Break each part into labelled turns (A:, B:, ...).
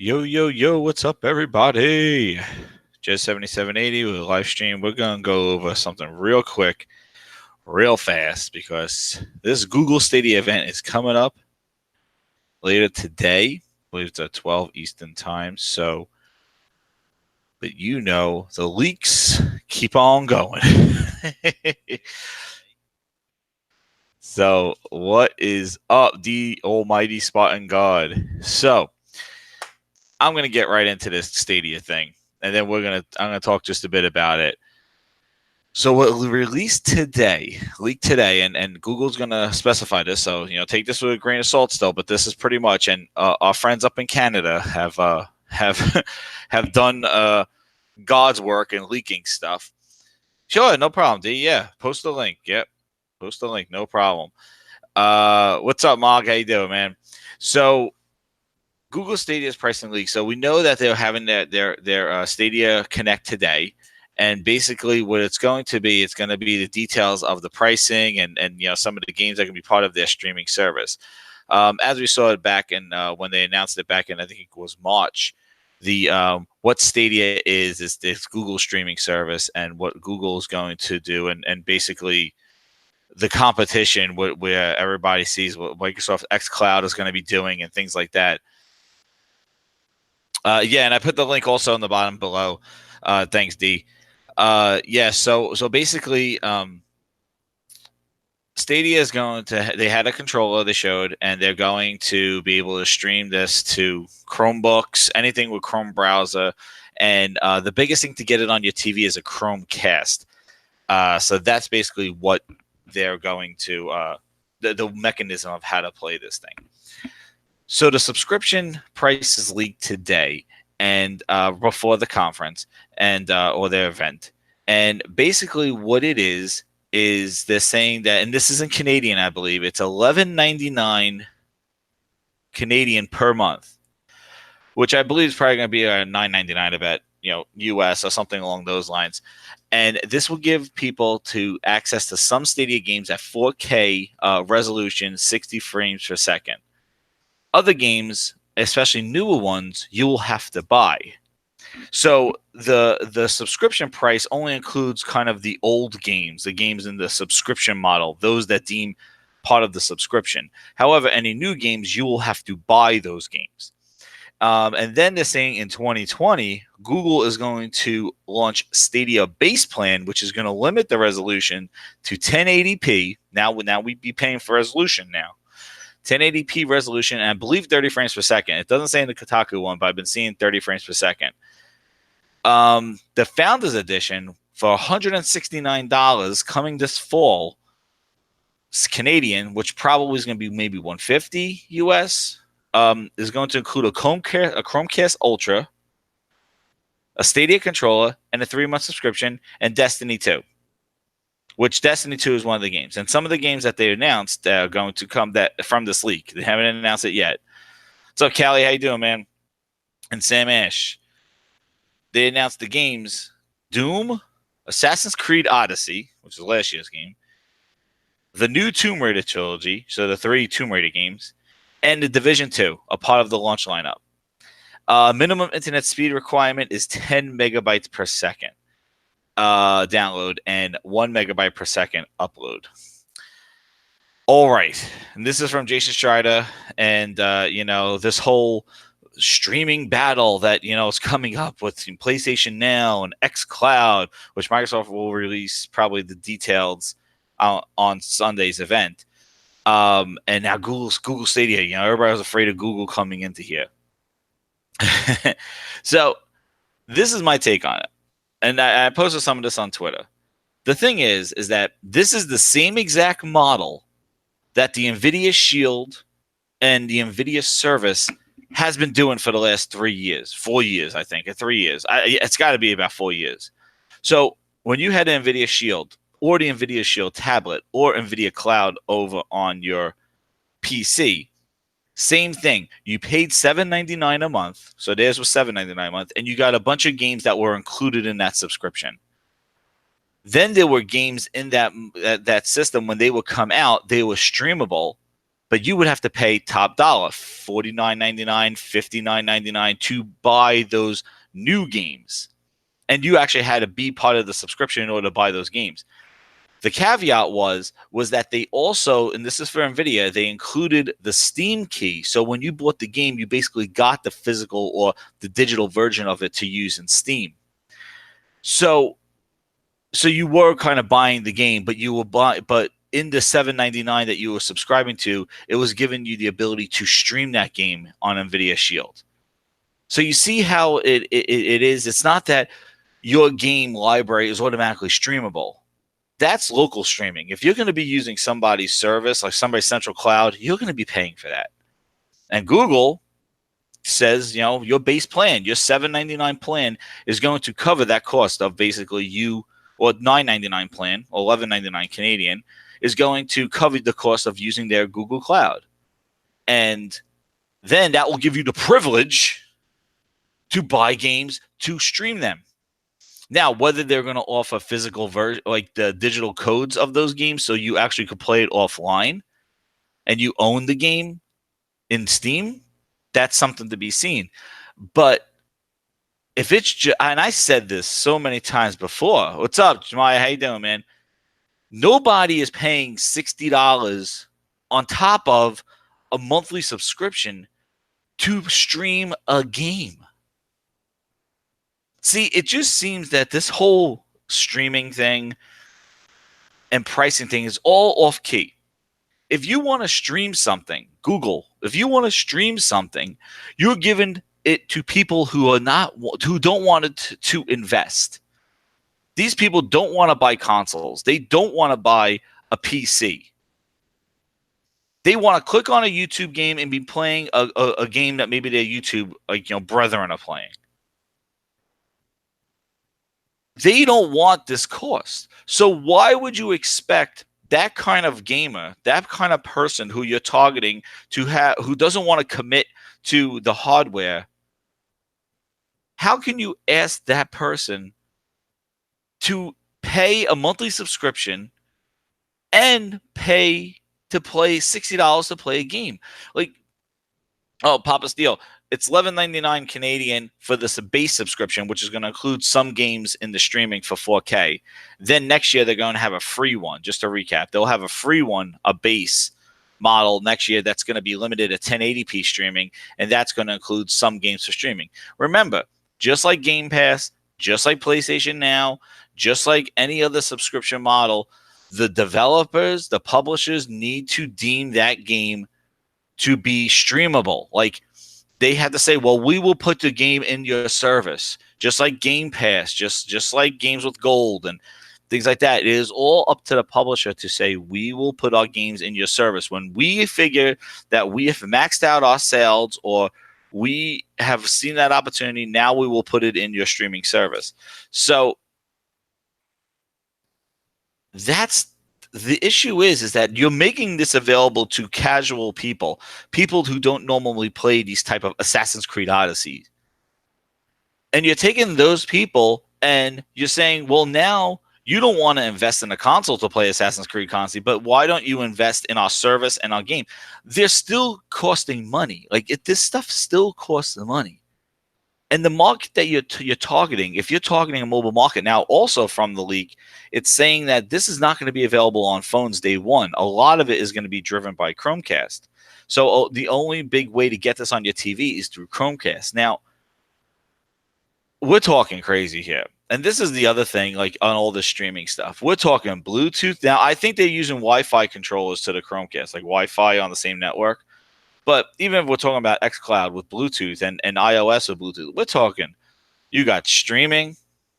A: Yo, yo, yo, what's up, everybody? Just 7780 with a live stream. We're going to go over something real quick, real fast, because this Google Stadia event is coming up later today. I believe it's at 12 Eastern Time. So that the leaks keep on going. So, what is up, the almighty Spartan God? So, I'm going to get right into this Stadia thing, and then I'm going to talk just a bit about it. So what released today, leaked today, and Google's going to specify this. So take this with a grain of salt still, but this is pretty much. And our friends up in Canada have have done God's work in leaking stuff. Sure, no problem. D, yeah, post the link. Yep, post the link, no problem. What's up, Mog? How you doing, man? So Google Stadia's pricing leak. So we know that they're having their Stadia Connect today. And basically, what it's going to be the details of the pricing and some of the games that can be part of their streaming service. As we saw it back in when they announced it back in, I think it was March. The what Stadia is this Google streaming service, and what Google is going to do, and basically the competition where everybody sees what Microsoft xCloud is going to be doing and things like that. Yeah, and I put the link also in the bottom below. Thanks, D. Yeah, so basically, Stadia is going to. They had a controller they showed, and they're going to be able to stream this to Chromebooks, anything with Chrome browser, and the biggest thing to get it on your TV is a Chromecast. So that's basically what they're going to. The mechanism of how to play this thing. So the subscription price is leaked today, and before the conference and or their event, and basically what it is they're saying that, and this is in Canadian, I believe it's $11.99 Canadian per month, which I believe is probably going to be $9.99 I bet, US or something along those lines. And this will give people to access to some Stadia games at 4K resolution, 60 frames per second. Other games, especially newer ones, you will have to buy. So the subscription price only includes kind of the old games, the games in the subscription model, those that deem part of the subscription. However, any new games, you will have to buy those games. And then they're saying in 2020, Google is going to launch Stadia Base Plan, which is going to limit the resolution to 1080p. Now we'd be paying for resolution now. 1080p resolution, and I believe 30 frames per second. It doesn't say in the Kotaku one, but I've been seeing 30 frames per second. The Founders Edition for $169 coming this fall, Canadian, which probably is going to be maybe $150 US, is going to include a Chromecast Ultra, a Stadia controller, and a 3-month subscription, and Destiny 2. Which Destiny 2 is one of the games. And some of the games that they announced are going to come from this leak. They haven't announced it yet. What's up, Callie? How you doing, man? And Sam Ash. They announced the games Doom, Assassin's Creed Odyssey, which is last year's game, the new Tomb Raider trilogy, so the 3 Tomb Raider games, and the Division 2, a part of the launch lineup. Minimum internet speed requirement is 10 megabytes per second. Download and 1 megabyte per second upload. All right, and this is from Jason Strider, and this whole streaming battle that is coming up with PlayStation Now and xCloud, which Microsoft will release probably the details on Sunday's event. And now Google Stadia. Everybody was afraid of Google coming into here. So this is my take on it. And I posted some of this on Twitter. The thing is that this is the same exact model that the NVIDIA Shield and the NVIDIA service has been doing for the last 4 years, I think, or 3 years. It's got to be about 4 years. So when you had an NVIDIA Shield or the NVIDIA Shield tablet or NVIDIA Cloud over on your PC, same thing. You paid $7.99 a month, so theirs was $7.99 a month, and you got a bunch of games that were included in that subscription. Then there were games in that system when they would come out, they were streamable, but you would have to pay top dollar, $49.99, $59.99 to buy those new games. And you actually had to be part of the subscription in order to buy those games. The caveat was that they also, and this is for NVIDIA, they included the Steam key. So when you bought the game, you basically got the physical or the digital version of it to use in Steam. So you were kind of buying the game, but in the $7.99 that you were subscribing to, it was giving you the ability to stream that game on NVIDIA Shield. So you see how it is. It's not that your game library is automatically streamable. That's local streaming. If you're going to be using somebody's service, like somebody's central cloud, you're going to be paying for that. And Google says, your base plan, your $7.99 plan is going to cover that cost of basically you, or $9.99 plan, or $11.99 Canadian, is going to cover the cost of using their Google Cloud. And then that will give you the privilege to buy games, to stream them. Now, whether they're going to offer physical version, like the digital codes of those games, so you actually could play it offline and you own the game in Steam, that's something to be seen. But if it's and I said this so many times before. What's up, Jemiah? How you doing, man? Nobody is paying $60 on top of a monthly subscription to stream a game. See, it just seems that this whole streaming thing and pricing thing is all off key. If you want to stream something, Google, if you want to stream something, you're giving it to people who don't want to invest. These people don't want to buy consoles. They don't want to buy a PC. They want to click on a YouTube game and be playing a game that maybe their YouTube brethren are playing. They don't want this cost. So why would you expect that kind of gamer, that kind of person who you're targeting who doesn't want to commit to the hardware? How can you ask that person to pay a monthly subscription and pay to play $60 to play a game? Like, oh, Papa Steele, it's $11.99 Canadian for this base subscription, which is going to include some games in the streaming for 4K. Then next year, they're going to have a free one. Just to recap, they'll have a free one, a base model next year that's going to be limited to 1080p streaming, and that's going to include some games for streaming. Remember, just like Game Pass, just like PlayStation Now, just like any other subscription model, the developers, the publishers need to deem that game to be streamable. Like, they had to say, well, we will put the game in your service, just like Game Pass, just like games with gold and things like that. It is all up to the publisher to say, we will put our games in your service. When we figure that we have maxed out our sales or we have seen that opportunity, now we will put it in your streaming service. So that's the issue is that you're making this available to casual people who don't normally play these type of Assassin's Creed Odyssey. And you're taking those people and you're saying, well, now you don't want to invest in a console to play Assassin's Creed constantly, but why don't you invest in our service and our game? They're still costing money. Like, this stuff still costs the money. And the market that you're targeting, if you're targeting a mobile market now, also from the leak, it's saying that this is not going to be available on phones day one. A lot of it is going to be driven by Chromecast. So the only big way to get this on your TV is through Chromecast. Now, we're talking crazy here. And this is the other thing, like on all this streaming stuff. We're talking Bluetooth. Now, I think they're using Wi-Fi controllers to the Chromecast, like Wi-Fi on the same network. But even if we're talking about xCloud with Bluetooth and iOS with Bluetooth, we're talking, you got streaming,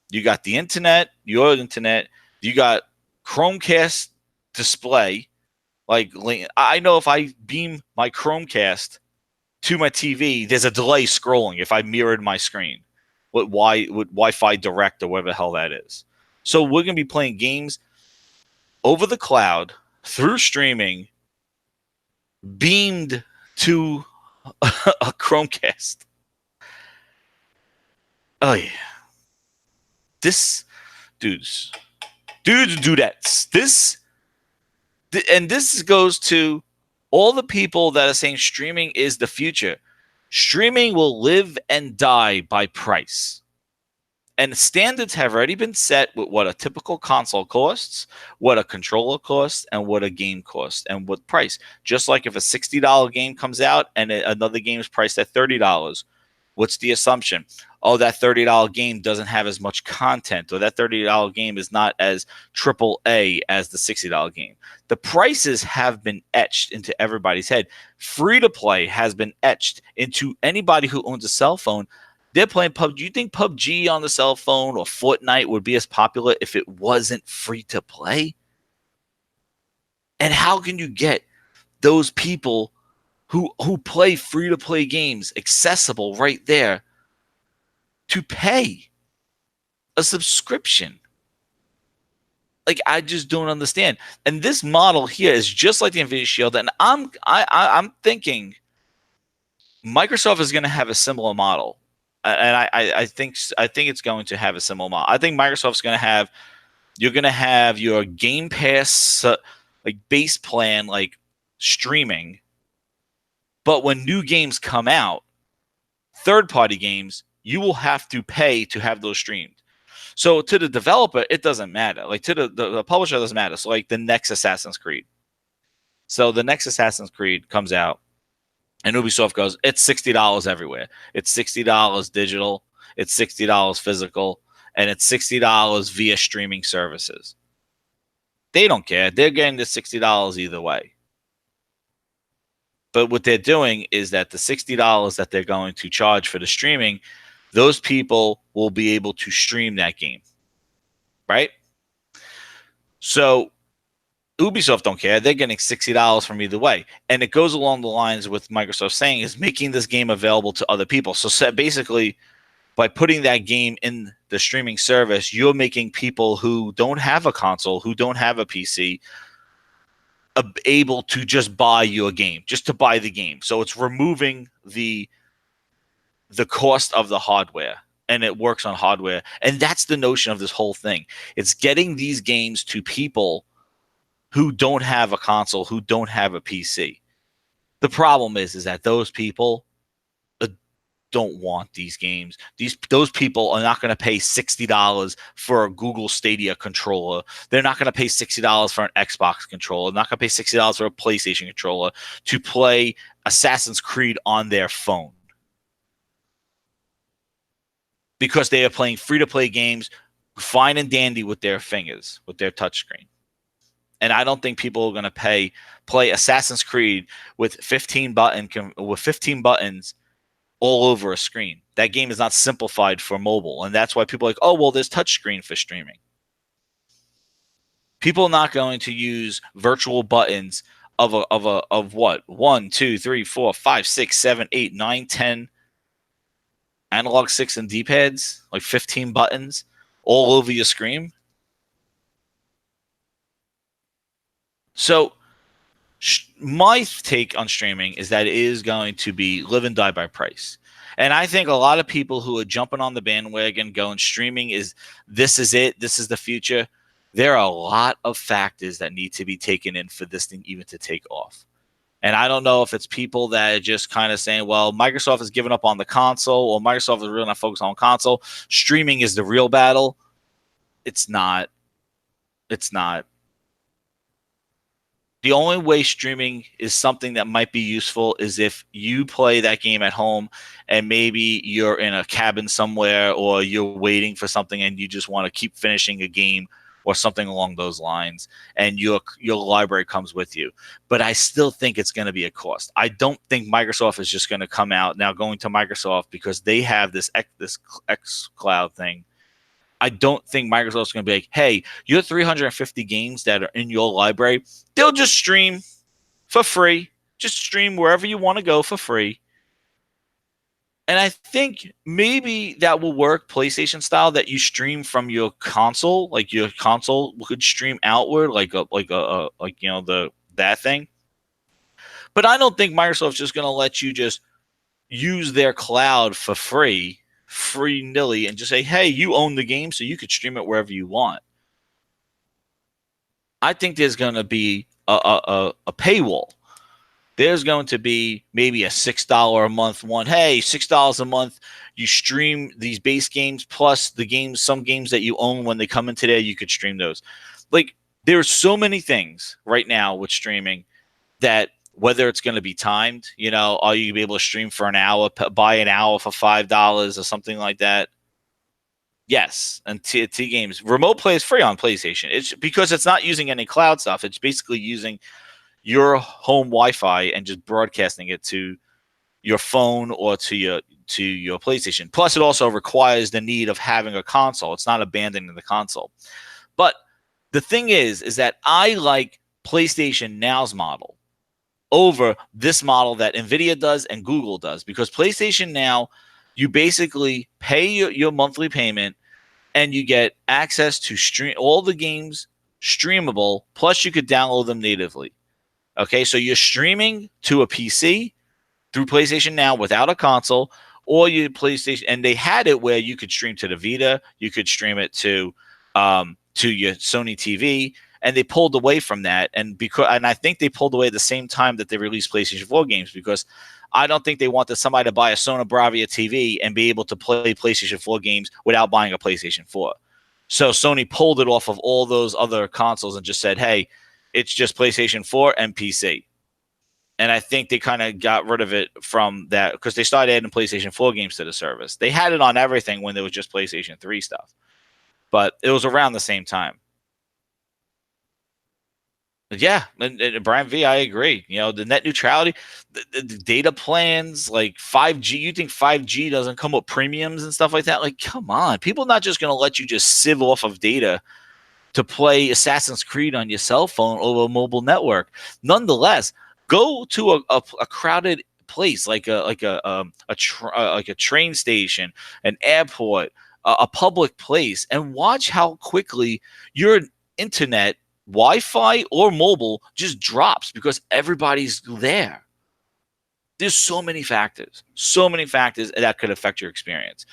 A: you got the internet, your internet, you got Chromecast display. Like, I know if I beam my Chromecast to my TV, there's a delay scrolling if I mirrored my screen with Wi-Fi Direct or whatever the hell that is. So we're going to be playing games over the cloud through streaming, beamed to a Chromecast. Oh yeah, dudettes. This goes to All the people that are saying streaming is the future, streaming will live and die by price. And standards have already been set with what a typical console costs, what a controller costs, and what a game costs, and what price. Just like if a $60 game comes out and another game is priced at $30, what's the assumption? Oh, that $30 game doesn't have as much content, or that $30 game is not as triple A as the $60 game. The prices have been etched into everybody's head. Free to play has been etched into anybody who owns a cell phone. They're playing PUBG. Do you think PUBG on the cell phone or Fortnite would be as popular if it wasn't free to play? And how can you get those people who play free to play games accessible right there to pay a subscription? Like, I just don't understand. And this model here is just like the Nvidia Shield, and I'm thinking Microsoft is going to have a similar model, and I think it's going to have a similar model. I think Microsoft's going to have, you're going to have your Game Pass like base plan, like streaming, but when new games come out, third party games, you will have to pay to have those streamed. So to the developer, it doesn't matter. Like to the publisher, it doesn't matter. So like the next Assassin's Creed. So the next Assassin's Creed comes out, and Ubisoft goes, it's $60 everywhere. It's $60 digital, it's $60 physical, and it's $60 via streaming services. They don't care. They're getting the $60 either way. But what they're doing is that the $60 that they're going to charge for the streaming, those people will be able to stream that game, right? So Ubisoft don't care. They're getting $60 from either way. And it goes along the lines with Microsoft saying is making this game available to other people. So basically, by putting that game in the streaming service, you're making people who don't have a console, who don't have a PC, able to just buy your game, just to buy the game. So it's removing the cost of the hardware, and it works on hardware. And that's the notion of this whole thing. It's getting these games to people who don't have a console, who don't have a PC. The problem is that those people don't want these games. Those people are not going to pay $60 for a Google Stadia controller. They're not going to pay $60 for an Xbox controller. They're not going to pay $60 for a PlayStation controller to play Assassin's Creed on their phone, because they are playing free-to-play games fine and dandy with their fingers, with their touchscreen. And I don't think people are going to play Assassin's Creed with 15 buttons all over a screen. That game is not simplified for mobile, and that's why people are like, oh, well, there's touchscreen for streaming. People are not going to use virtual buttons of what? 1, 2, 3, 4, 5, 6, 7, 8, 9, 10 analog 6 and D-pads, like 15 buttons all over your screen. So my take on streaming is that it is going to be live and die by price. And I think a lot of people who are jumping on the bandwagon going streaming this is it, this is the future. There are a lot of factors that need to be taken in for this thing even to take off. And I don't know if it's people that are just kind of saying, well, Microsoft has given up on the console, or Microsoft is really not focused on console. Streaming is the real battle. It's not. It's not. The only way streaming is something that might be useful is if you play that game at home and maybe you're in a cabin somewhere, or you're waiting for something and you just want to keep finishing a game or something along those lines, and your library comes with you. But I still think it's going to be a cost. I don't think Microsoft is just going to come out now, going to Microsoft because they have this xCloud thing. I don't think Microsoft's going to be like, hey, your 350 games that are in your library, they'll just stream for free. Just stream wherever you want to go for free. And I think maybe that will work PlayStation style, that you stream from your console, like your console could stream outward, like that thing. But I don't think Microsoft's just going to let you just use their cloud for free nilly, and just say, hey, you own the game, so you could stream it wherever you want. I think there's going to be a paywall. there's going to be maybe a $6 a month one. Hey, $6 a month, you stream these base games plus the games, some games that you own when they come in today, you could stream those. Like, there's so many things right now with streaming that whether it's going to be timed, are you going to be able to stream for an hour, buy an hour for $5 or something like that? Yes, and T games remote play is free on PlayStation. It's because it's not using any cloud stuff. It's basically using your home Wi-Fi and just broadcasting it to your phone or to your PlayStation. Plus, it also requires the need of having a console. It's not abandoning the console. But the thing is that I like PlayStation Now's model over this model that Nvidia does and Google does, because PlayStation Now, you basically pay your monthly payment and you get access to stream all the games streamable, plus you could download them natively. Okay, so you're streaming to a PC through PlayStation Now without a console, or you PlayStation, and they had it where you could stream to the Vita, you could stream it to your Sony TV, and they pulled away from that. And I think they pulled away at the same time that they released PlayStation 4 games, because I don't think they wanted somebody to buy a Sony Bravia TV and be able to play PlayStation 4 games without buying a PlayStation 4. So Sony pulled it off of all those other consoles and just said, hey, it's just PlayStation 4 and PC. And I think they kind of got rid of it from that because they started adding PlayStation 4 games to the service. They had it on everything when there was just PlayStation 3 stuff, but it was around the same time. Yeah, and Brian V, I agree. The net neutrality, the data plans, like 5G. You think 5G doesn't come with premiums and stuff like that? Like, come on, people not just going to let you just sieve off of data to play Assassin's Creed on your cell phone over a mobile network. Nonetheless, go to a crowded place like a train station, an airport, a public place, and watch how quickly your internet, Wi-Fi or mobile, just drops because everybody's there. There's so many factors that could affect your experience.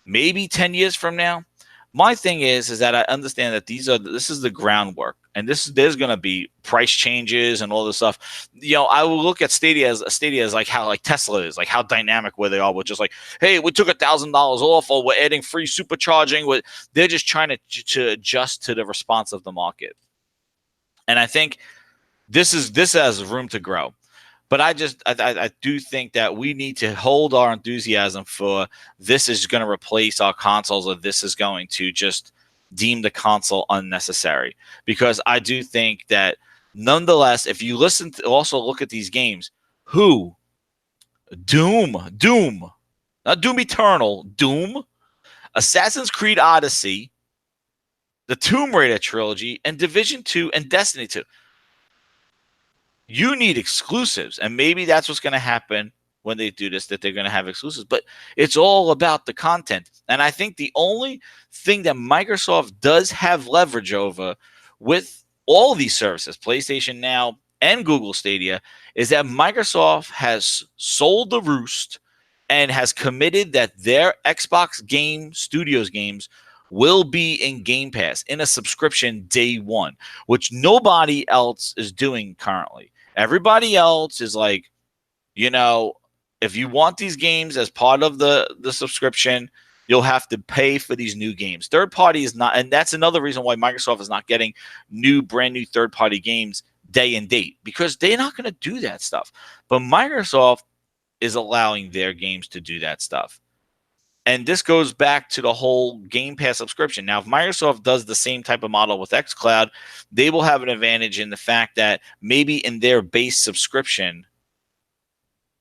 A: Maybe 10 years from now, my thing is that I understand that this is the groundwork, and there's going to be price changes and all this stuff. I will look at Stadia as like how like Tesla is, like how dynamic where they are with just like, hey, we took $1,000 off, or we're adding free supercharging. They're just trying to adjust to the response of the market, and I think this has room to grow. But I do think that we need to hold our enthusiasm for this is going to replace our consoles, or this is going to just deem the console unnecessary. Because I do think that nonetheless, if you also look at these games, Doom, not Doom Eternal, Doom, Assassin's Creed Odyssey, the Tomb Raider trilogy, and Division 2 and Destiny 2. You need exclusives, and maybe that's what's going to happen when they do this, that they're going to have exclusives. But it's all about the content. And I think the only thing that Microsoft does have leverage over with all these services, PlayStation Now and Google Stadia, is that Microsoft has sold the roost and has committed that their Xbox Game Studios games will be in Game Pass in a subscription day one, which nobody else is doing currently. Everybody else is like, if you want these games as part of the subscription, you'll have to pay for these new games. Third party is not, and that's another reason why Microsoft is not getting brand new third party games day and date, because they're not going to do that stuff. But Microsoft is allowing their games to do that stuff. And this goes back to the whole Game Pass subscription. Now, if Microsoft does the same type of model with xCloud, they will have an advantage in the fact that maybe in their base subscription,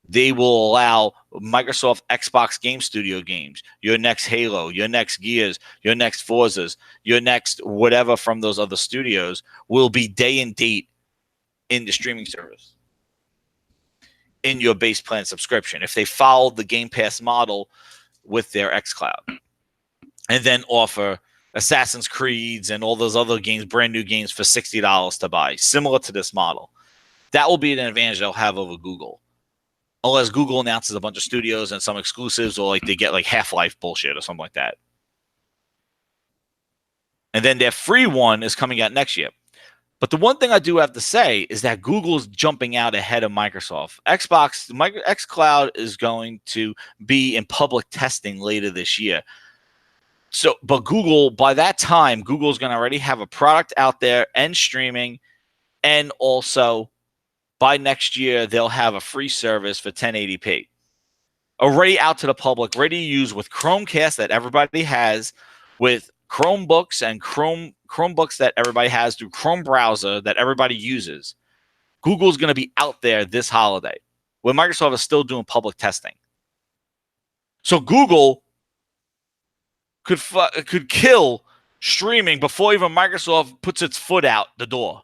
A: they will allow Microsoft Xbox Game Studio games, your next Halo, your next Gears, your next Forzas, your next whatever from those other studios will be day and date in the streaming service in your base plan subscription. If they followed the Game Pass model with their xCloud, and then offer Assassin's Creeds and all those other games, brand new games for $60 to buy, similar to this model. That will be an advantage they'll have over Google. Unless Google announces a bunch of studios and some exclusives, or like they get like Half-Life bullshit or something like that. And then their free one is coming out next year. But the one thing I do have to say is that Google's jumping out ahead of Microsoft. xCloud is going to be in public testing later this year. So, but Google, by that time, Google's going to already have a product out there and streaming. And also, by next year, they'll have a free service for 1080p. Already out to the public, ready to use with Chromecast that everybody has, with Chromebooks and Chromebooks that everybody has through Chrome browser that everybody uses. Google's going to be out there this holiday, where Microsoft is still doing public testing. So Google could kill streaming before even Microsoft puts its foot out the door.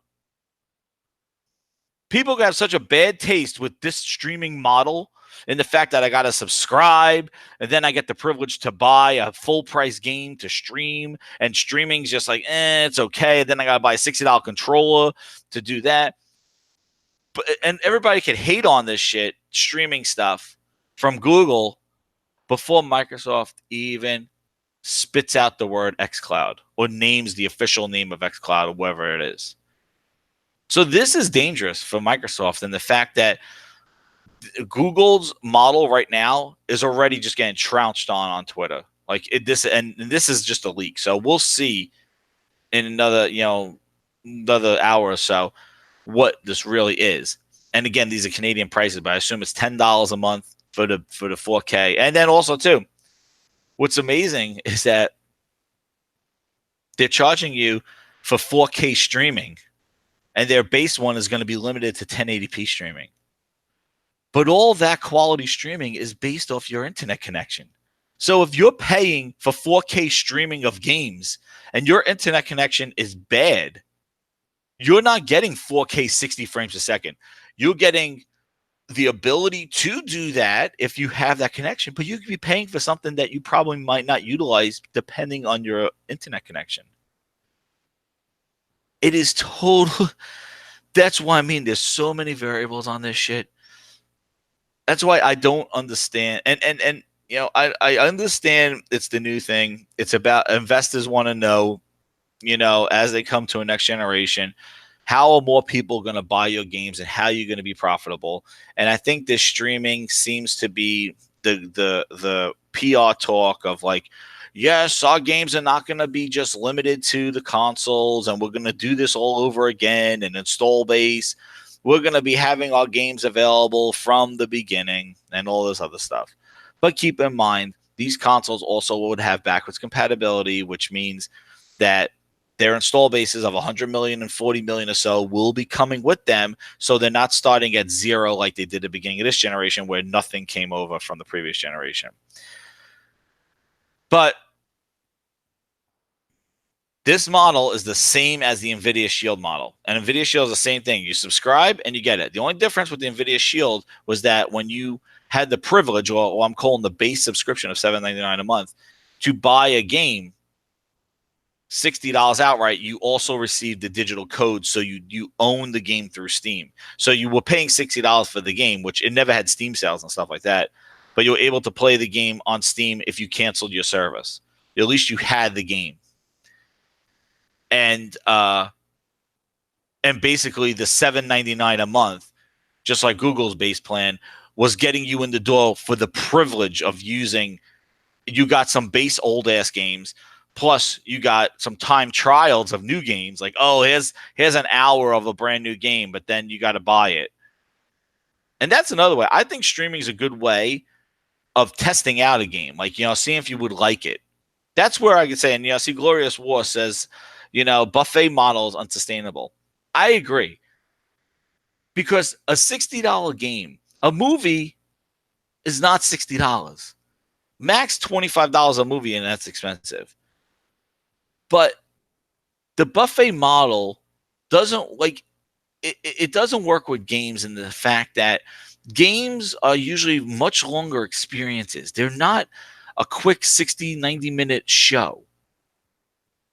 A: People have such a bad taste with this streaming model, and the fact that I got to subscribe and then I get the privilege to buy a full price game to stream, and streaming's just like, it's okay. Then I got to buy a $60 controller to do that. And everybody can hate on this shit, streaming stuff from Google, before Microsoft even spits out the word xCloud or names the official name of xCloud or whatever it is. So this is dangerous for Microsoft, and the fact that Google's model right now is already just getting trounced on Twitter. Like this is just a leak. So we'll see in another hour or so what this really is. And again, these are Canadian prices, but I assume it's $10 a month for the 4K. And then also too, what's amazing is that they're charging you for 4K streaming, and their base one is going to be limited to 1080p streaming. But all that quality streaming is based off your internet connection. So if you're paying for 4K streaming of games and your internet connection is bad, you're not getting 4K 60 frames a second. You're getting the ability to do that if you have that connection, but you could be paying for something that you probably might not utilize depending on your internet connection. It is total. That's why I mean there's so many variables on this shit. That's why I don't understand. And I understand it's the new thing. It's about investors want to know, as they come to a next generation, how are more people going to buy your games and how you're going to be profitable. And I think this streaming seems to be the PR talk of like, yes, our games are not going to be just limited to the consoles, and we're going to do this all over again and install base. We're going to be having our games available from the beginning and all this other stuff. But keep in mind, these consoles also would have backwards compatibility, which means that their install bases of 100 million and 40 million or so will be coming with them. So they're not starting at zero like they did at the beginning of this generation, where nothing came over from the previous generation. But this model is the same as the NVIDIA Shield model. And NVIDIA Shield is the same thing. You subscribe and you get it. The only difference with the NVIDIA Shield was that when you had the privilege, or I'm calling the base subscription of $7.99 a month, to buy a game, $60 outright, you also received the digital code, so you own the game through Steam. So you were paying $60 for the game, which it never had Steam sales and stuff like that, but you were able to play the game on Steam if you canceled your service. At least you had the game. And basically the $7.99 a month, just like Google's base plan, was getting you in the door for the privilege of using. You got some base old ass games, plus you got some time trials of new games. Like, oh, here's an hour of a brand new game, but then you got to buy it. And that's another way. I think streaming is a good way of testing out a game, like, seeing if you would like it. That's where I could say, and see, Glorious War says, buffet model is unsustainable. I agree. Because a $60 game, a movie is not $60. Max $25 a movie, and that's expensive. But the buffet model doesn't it doesn't work with games, in the fact that games are usually much longer experiences. They're not a quick 60, 90-minute show.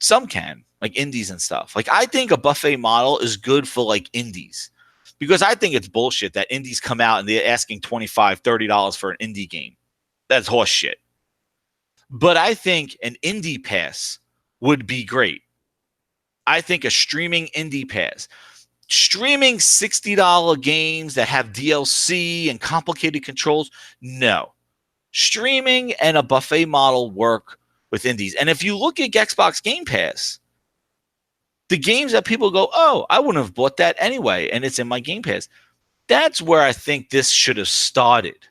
A: Some can, like indies and stuff. Like, I think a buffet model is good for like indies, because I think it's bullshit that indies come out and they're asking $25, $30 for an indie game. That's horse shit. But I think an indie pass would be great. I think a streaming indie pass. Streaming $60 games that have DLC and complicated controls, no. Streaming and a buffet model work with indies. And if you look at Xbox Game Pass, the games that people go, oh, I wouldn't have bought that anyway, and it's in my Game Pass. That's where I think this should have started.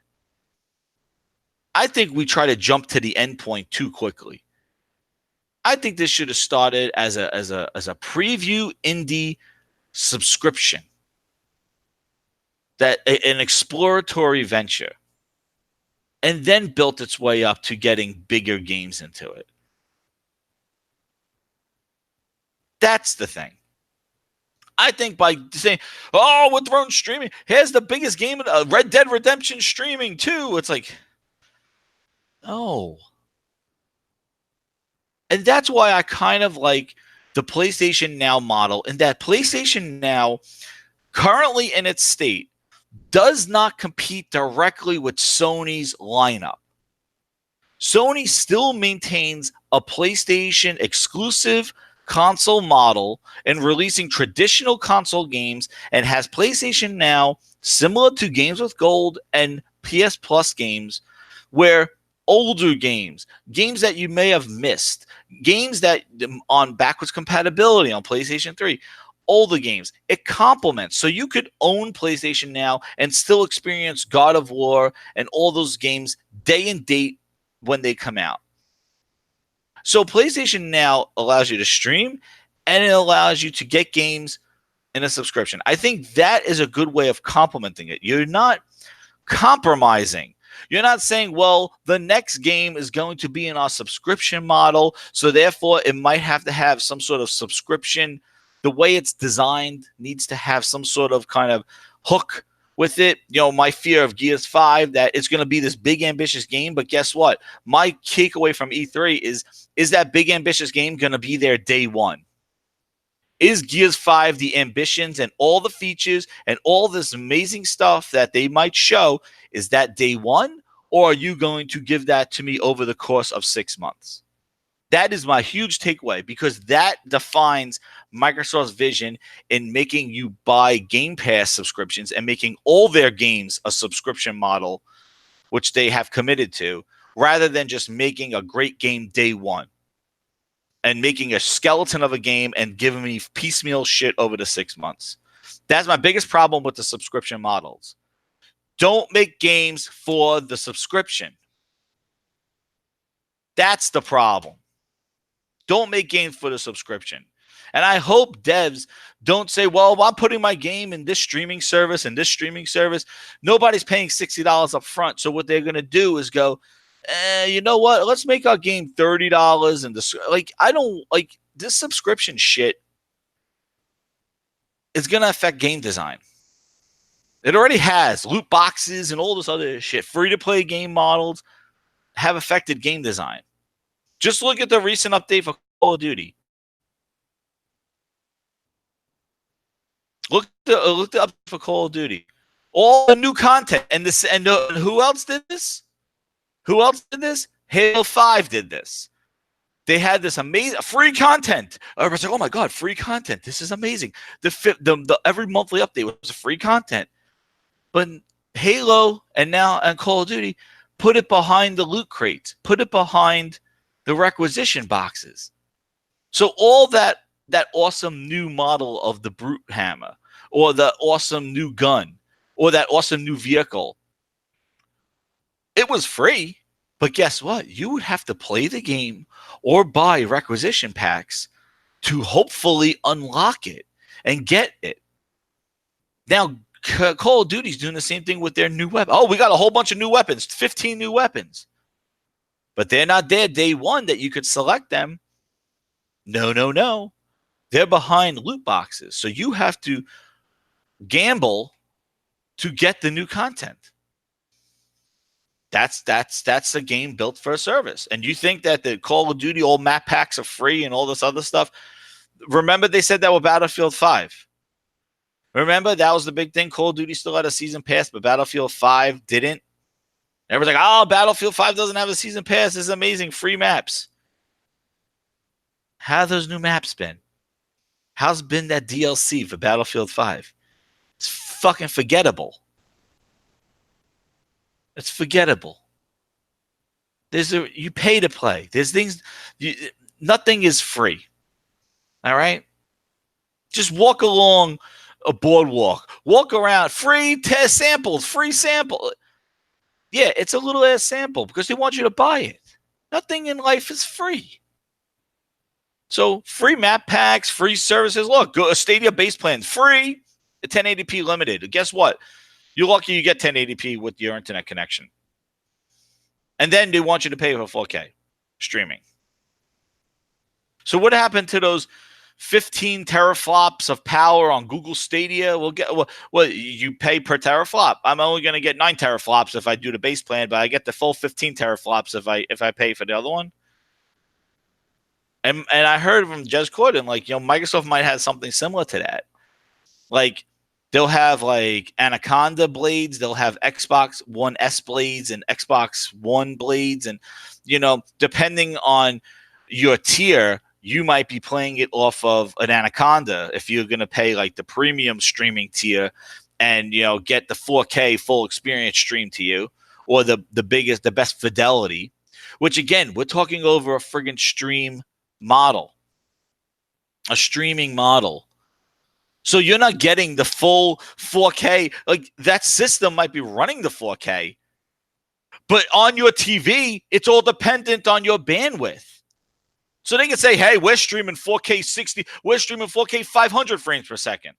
A: I think we try to jump to the end point too quickly. I think this should have started as a preview indie subscription, that an exploratory venture, and then built its way up to getting bigger games into it. That's the thing. I think by saying, "Oh, we're throwing streaming. Here's the biggest game, Red Dead Redemption streaming too." It's like, oh, and that's why I kind of like the PlayStation Now model, and that PlayStation Now, currently in its state, does not compete directly with Sony's lineup. Sony still maintains a PlayStation exclusive console model and releasing traditional console games, and has PlayStation Now similar to Games with Gold and PS Plus games, where older games that you may have missed, games that on backwards compatibility on PlayStation 3, older games, it complements. So you could own PlayStation Now and still experience God of War and all those games day and date when they come out. So PlayStation Now allows you to stream, and it allows you to get games in a subscription. I think that is a good way of complementing it. You're not compromising. You're not saying, well, the next game is going to be in our subscription model, so therefore it might have to have some sort of subscription. The way it's designed needs to have some sort of kind of hook with it. You know, my fear of Gears 5, that it's going to be this big ambitious game, but guess what? My takeaway from E3 is that big ambitious game going to be there day one? Is Gears 5 the ambitions and all the features and all this amazing stuff that they might show, is that day one? Or are you going to give that to me over the course of 6 months? That is my huge takeaway, because that defines Microsoft's vision in making you buy Game Pass subscriptions and making all their games a subscription model, which they have committed to, rather than just making a great game day one and making a skeleton of a game and giving me piecemeal shit over the 6 months. That's my biggest problem with the subscription models. Don't make games for the subscription. That's the problem. Don't make games for the subscription. And I hope devs don't say, well, I'm putting my game in this streaming service and this streaming service. Nobody's paying $60 up front. So what they're going to do is go, you know what? Let's make our game $30. And I don't like this subscription shit. Is going to affect game design. It already has. Loot boxes and all this other shit. Free-to-play game models have affected game design. Just look at the recent update for Call of Duty. Look the update for Call of Duty. All the new content, and who else did this? Who else did this? Halo 5 did this. They had this amazing free content. Everybody's like, "Oh my god, free content! This is amazing." The every monthly update was free content, but Halo and Call of Duty put it behind the loot crates, put it behind the requisition boxes. So all that awesome new model of the brute hammer, or the awesome new gun, or that awesome new vehicle, it was free. But guess what? You would have to play the game or buy requisition packs to hopefully unlock it and get it. Now, Call of Duty's doing the same thing with their new weapon. Oh, we got a whole bunch of new weapons, 15 new weapons. But they're not there day one that you could select them. No. They're behind loot boxes. So you have to gamble to get the new content. That's a game built for a service. And you think that the Call of Duty all map packs are free and all this other stuff? Remember they said that with Battlefield 5. Remember that was the big thing. Call of Duty still had a season pass, but Battlefield 5 didn't. Everyone's like, oh, Battlefield 5 doesn't have a season pass. This is amazing. Free maps. How have those new maps been? How's been that DLC for Battlefield 5? It's fucking forgettable. It's forgettable. You pay to play. There's things. Nothing is free. All right. Just walk along a boardwalk. Walk around. Free test samples. Free sample. Yeah, it's a little ass sample because they want you to buy it. Nothing in life is free. So free map packs, free services. Look, go a Stadia base plan, free. The 1080p limited. Guess what? You're lucky you get 1080p with your internet connection. And then they want you to pay for 4K streaming. So what happened to those 15 teraflops of power on Google Stadia? Well, you pay per teraflop. I'm only going to get 9 teraflops if I do the base plan, but I get the full 15 teraflops if I pay for the other one. And I heard from Jez Corden, like, Microsoft might have something similar to that. Like, they'll have like Anaconda blades, they'll have Xbox One S blades and Xbox One blades, and depending on your tier, you might be playing it off of an Anaconda if you're going to pay like the premium streaming tier and get the 4K full experience streamed to you, or the best fidelity, which again, we're talking over a friggin' stream model, a streaming model. So you're not getting the full 4K. Like, that system might be running the 4K, but on your TV, it's all dependent on your bandwidth. So they can say, hey, we're streaming 4K 60, we're streaming 4K 500 frames per second.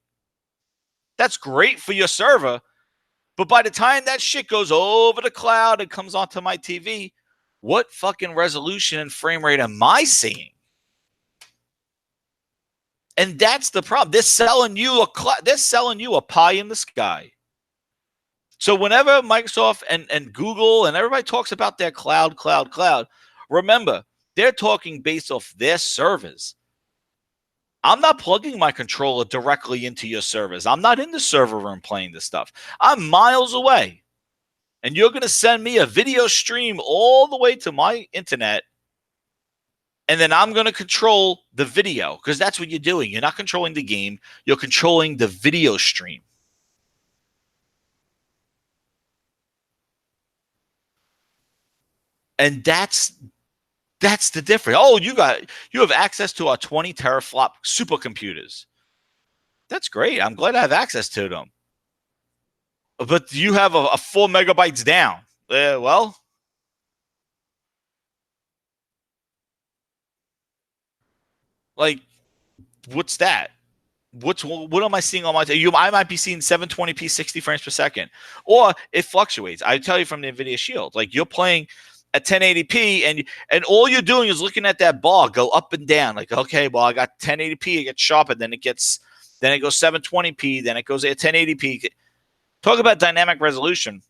A: That's great for your server, but by the time that shit goes over the cloud and comes onto my TV, what fucking resolution and frame rate am I seeing? And that's the problem. They're selling you a pie in the sky. So whenever Microsoft and Google and everybody talks about their cloud, remember, they're talking based off their servers. I'm not plugging my controller directly into your servers. I'm not in the server room playing this stuff. I'm miles away. And you're going to send me a video stream all the way to my internet, and then I'm going to control the video, because that's what you're doing. You're not controlling the game. You're controlling the video stream. And that's the difference. Oh, you have access to our 20 teraflop supercomputers. That's great. I'm glad I have access to them. But you have a 4 megabytes down. Well, like, what's that? What am I seeing on my I might be seeing 720p 60 frames per second, or it fluctuates. I tell you from the NVIDIA Shield, like, you're playing at 1080p and all you're doing is looking at that bar go up and down. Like, okay, well, I got 1080p, it gets sharper, then it goes 720p, then it goes at 1080p. Talk about dynamic resolution.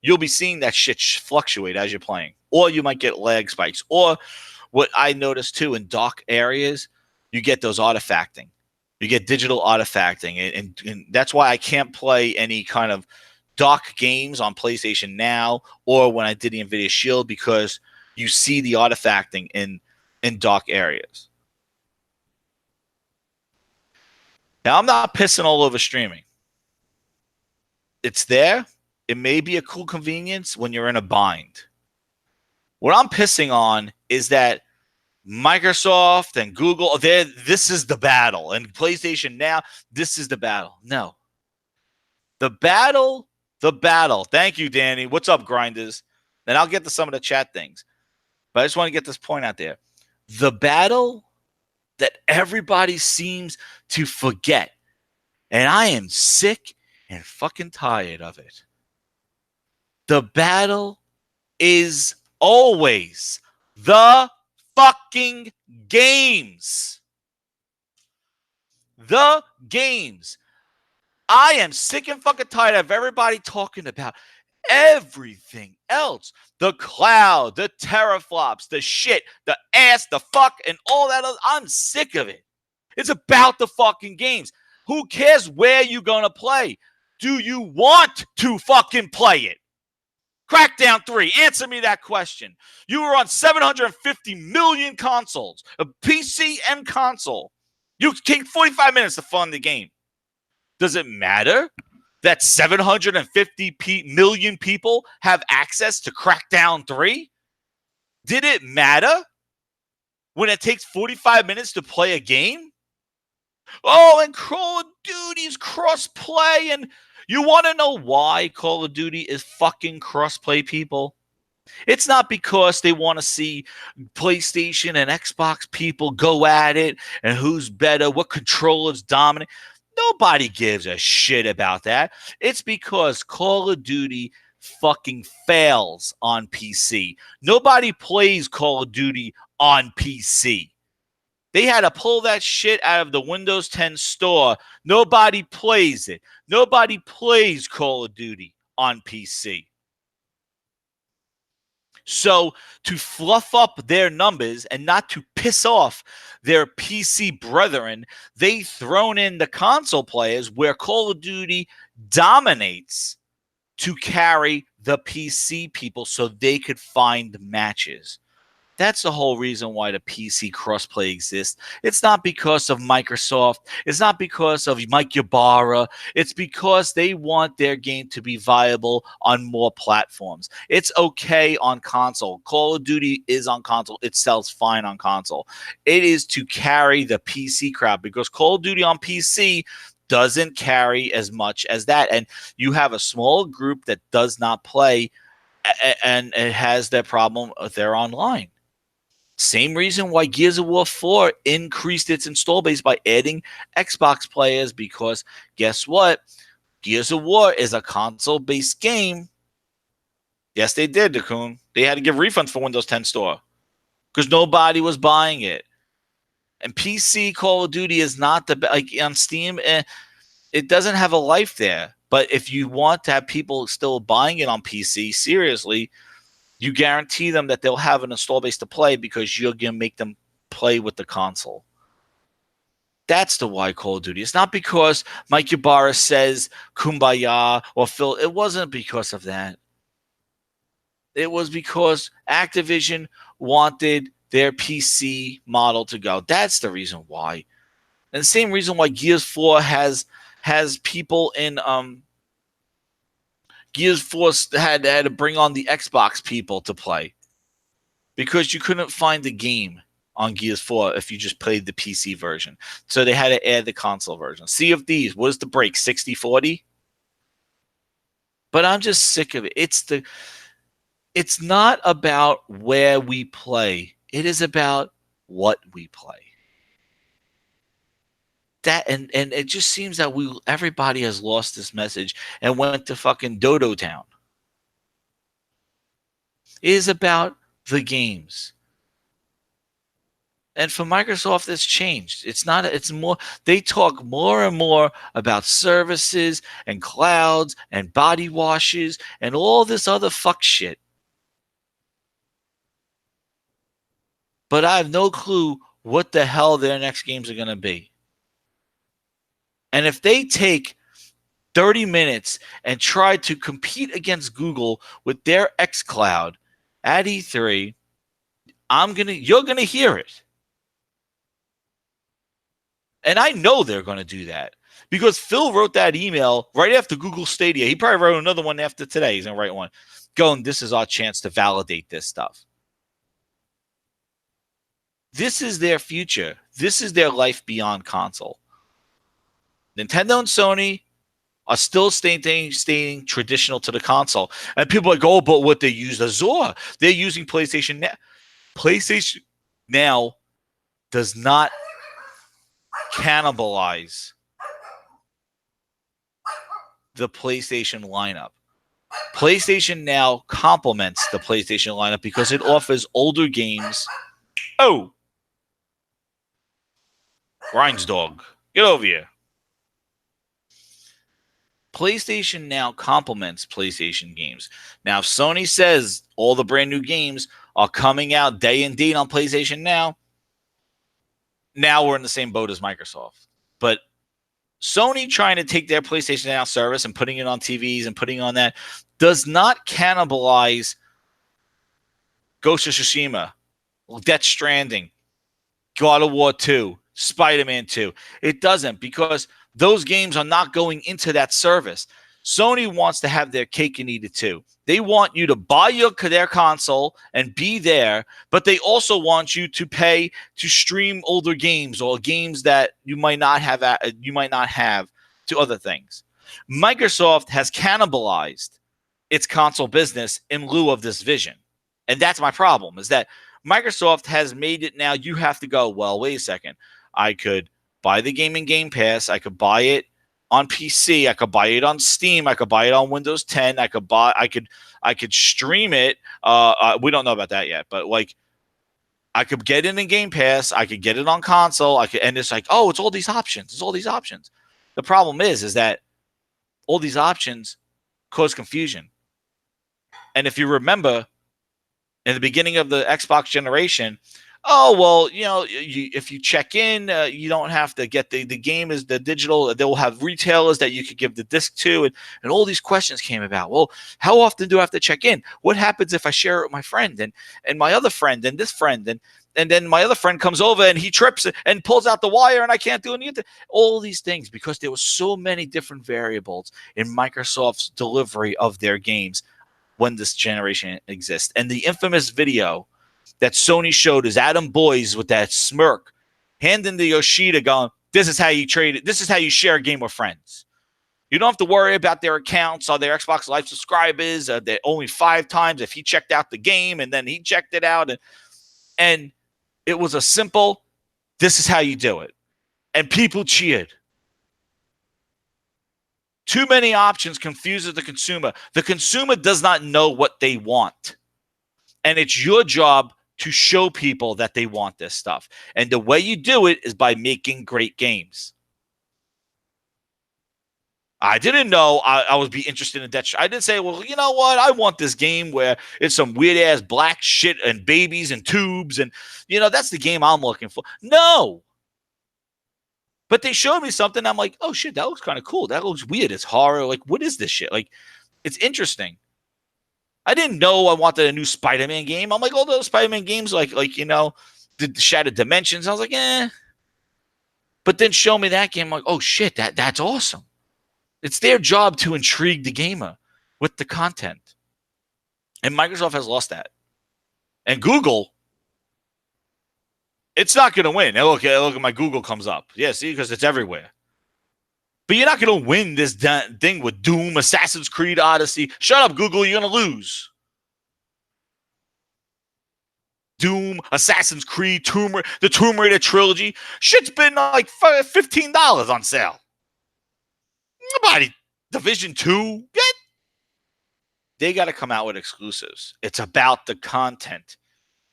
A: You'll be seeing that shit fluctuate as you're playing, or you might get lag spikes, or what I noticed too, in dark areas, you get those artifacting. You get digital artifacting, and that's why I can't play any kind of dock games on PlayStation Now or when I did the NVIDIA Shield, because you see the artifacting in dock areas. Now, I'm not pissing all over streaming. It's there. It may be a cool convenience when you're in a bind. What I'm pissing on is that Microsoft and Google, this is the battle. And PlayStation Now, this is the battle. No. The battle. Thank you, Danny. What's up, grinders? Then I'll get to some of the chat things. But I just want to get this point out there. The battle that everybody seems to forget, and I am sick and fucking tired of it. The battle is always the fucking games. The games. I am sick and fucking tired of everybody talking about everything else. The cloud, the teraflops, the shit, the ass, the fuck, and all that other. I'm sick of it. It's about the fucking games. Who cares where you're going to play? Do you want to fucking play it? Crackdown 3, answer me that question. You were on 750 million consoles, a PC and console. You take 45 minutes to fund the game. Does it matter that 750 million people have access to Crackdown 3? Did it matter when it takes 45 minutes to play a game? Oh, and Call of Duty's cross-play, and you want to know why Call of Duty is fucking cross-play, people? It's not because they want to see PlayStation and Xbox people go at it and who's better, what controllers dominate. Nobody gives a shit about that. It's because Call of Duty fucking fails on PC. Nobody plays Call of Duty on PC. They had to pull that shit out of the Windows 10 store. Nobody plays it. Nobody plays Call of Duty on PC. So to fluff up their numbers and not to piss off their PC brethren, they thrown in the console players where Call of Duty dominates to carry the PC people so they could find matches. That's the whole reason why the PC crossplay exists. It's not because of Microsoft. It's not because of Mike Ybarra. It's because they want their game to be viable on more platforms. It's okay on console. Call of Duty is on console. It sells fine on console. It is to carry the PC crowd because Call of Duty on PC doesn't carry as much as that. And you have a small group that does not play and it has that problem if they're online. Same reason why Gears of War 4 increased its install base by adding Xbox players because guess what? Gears of War is a console-based game. Yes, they did, Dakun. They had to give refunds for Windows 10 store because nobody was buying it. And PC Call of Duty is not the like on Steam. It doesn't have a life there. But if you want to have people still buying it on PC, seriously, you guarantee them that they'll have an install base to play because you're going to make them play with the console. That's the why Call of Duty. It's not because Mike Ybarra says Kumbaya or Phil. It wasn't because of that. It was because Activision wanted their PC model to go. That's the reason why. And the same reason why Gears 4 has people in Gears 4 had to bring on the Xbox people to play because you couldn't find the game on Gears 4 if you just played the PC version. So they had to add the console version. Sea of Thieves, what is the break? 60-40? But I'm just sick of it. It's not about where we play. It is about what we play. That and it just seems that everybody has lost this message and went to fucking Dodo Town. It is about the games. And for Microsoft, it's changed. It's not, it's more, they talk more and more about services and clouds and body washes and all this other fuck shit. But I have no clue what the hell their next games are going to be. And if they take 30 minutes and try to compete against Google with their xCloud at E3, you're going to hear it. And I know they're going to do that because Phil wrote that email right after Google Stadia. He probably wrote another one after today. He's going to write one going, this is our chance to validate this stuff. This is their future. This is their life beyond console. Nintendo and Sony are still staying traditional to the console. And people are like, oh, but what they use Azure. They're using PlayStation Now. PlayStation Now does not cannibalize the PlayStation lineup. PlayStation Now complements the PlayStation lineup because it offers older games. Oh! Grinds dog. Get over here. PlayStation Now complements PlayStation games. Now, if Sony says all the brand new games are coming out day and date on PlayStation Now we're in the same boat as Microsoft. But Sony trying to take their PlayStation Now service and putting it on TVs and putting on that does not cannibalize Ghost of Tsushima, Death Stranding, God of War 2, Spider-Man 2. It doesn't, because those games are not going into that service. Sony wants to have their cake and eat it too. They want you to buy their console and be there, but they also want you to pay to stream older games or games that you might not have to other things. Microsoft has cannibalized its console business in lieu of this vision. And that's my problem, is that Microsoft has made it now you have to go, well, wait a second. I could buy the game in Game Pass. I could buy it on PC. I could buy it on Steam. I could buy it on Windows 10. I could stream it. We don't know about that yet, but like I could get it in Game Pass. I could get it on console. And it's like, oh, it's all these options. It's all these options. The problem is that all these options cause confusion. And if you remember, in the beginning of the Xbox generation, oh, well, if you check in, you don't have to get the game is the digital. They will have retailers that you could give the disc to. And all these questions came about. Well, how often do I have to check in? What happens if I share it with my friend and my other friend and this friend? And then my other friend comes over and he trips and pulls out the wire and I can't do anything. All these things, because there were so many different variables in Microsoft's delivery of their games when this generation exists. And the infamous video that Sony showed is Adam Boyes with that smirk, handing to Yoshida going, this is how you trade it. This is how you share a game with friends. You don't have to worry about their accounts or their Xbox Live subscribers. They're only 5 times if he checked out the game and then he checked it out. And it was a simple, this is how you do it. And people cheered. Too many options confuses the consumer. The consumer does not know what they want. And it's your job to show people that they want this stuff. And the way you do it is by making great games. I didn't know I would be interested in that. I didn't say, well, you know what? I want this game where it's some weird-ass black shit and babies and tubes. And, that's the game I'm looking for. No. But they showed me something. I'm like, oh, shit, that looks kind of cool. That looks weird. It's horror. Like, what is this shit? Like, it's interesting. I didn't know I wanted a new Spider-Man game. I'm like, all those Spider-Man games, the Shattered Dimensions. I was like, eh. But then show me that game. I'm like, oh, shit, that's awesome. It's their job to intrigue the gamer with the content. And Microsoft has lost that. And Google, it's not going to win. Look at my Google comes up. Yeah, see, because it's everywhere. But you're not going to win this thing with Doom, Assassin's Creed Odyssey. Shut up, Google. You're going to lose. Doom, Assassin's Creed, the Tomb Raider trilogy. Shit's been like $15 on sale. Nobody. Division 2. They got to come out with exclusives. It's about the content.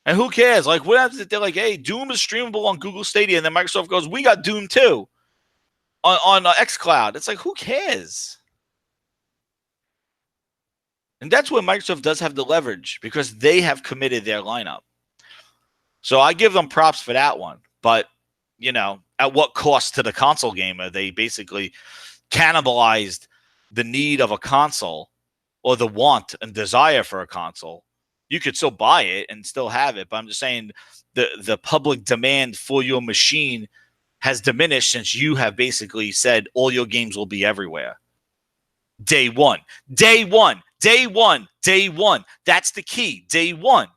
A: And who cares? Like, what happens if they're like, hey, Doom is streamable on Google Stadia, and then Microsoft goes, we got Doom 2 on xCloud. It's like, who cares? And that's where Microsoft does have the leverage, because they have committed their lineup. So I give them props for that one. But, at what cost to the console gamer? They basically cannibalized the need of a console, or the want and desire for a console. You could still buy it and still have it, but I'm just saying the public demand for your machine has diminished since you have basically said all your games will be everywhere. Day one. Day one. Day one. Day one. That's the key. Day one.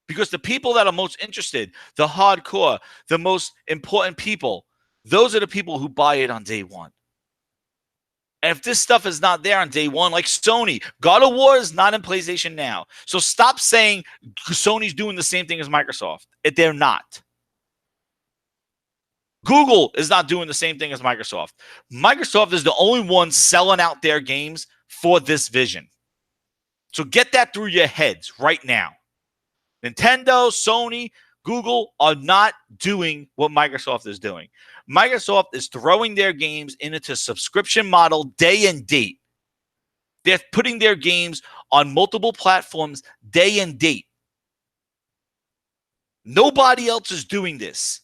A: Because the people that are most interested, the hardcore, the most important people, those are the people who buy it on day one. And if this stuff is not there on day one, like Sony, God of War is not in PlayStation Now. So stop saying Sony's doing the same thing as Microsoft. They're not. Google is not doing the same thing as Microsoft. Microsoft is the only one selling out their games for this vision. So get that through your heads right now. Nintendo, Sony, Google are not doing what Microsoft is doing. Microsoft is throwing their games into subscription model day and date. They're putting their games on multiple platforms day and date. Nobody else is doing this.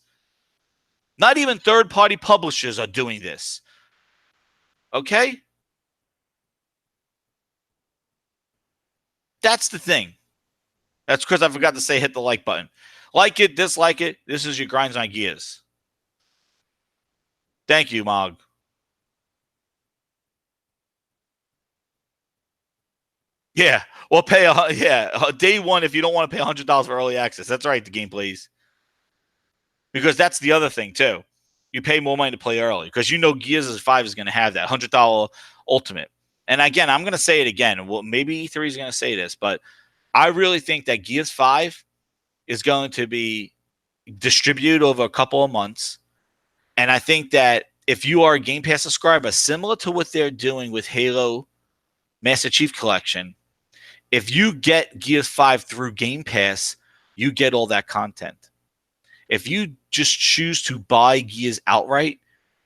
A: Not even third-party publishers are doing this. Okay? That's the thing. That's because I forgot to say hit the like button. Like it, dislike it. This is your Grinds on Gears. Thank you, Mog. Yeah, well, day one if you don't want to pay $100 for early access. That's right, the game plays, because that's the other thing too. You pay more money to play early because you know Gears 5 is going to have that $100 ultimate. And again, I'm going to say it again. Well, maybe E3 is going to say this, but I really think that Gears 5 is going to be distributed over a couple of months. And I think that if you are a Game Pass subscriber, similar to what they're doing with Halo Master Chief Collection, if you get Gears 5 through Game Pass, you get all that content. If you just choose to buy Gears outright,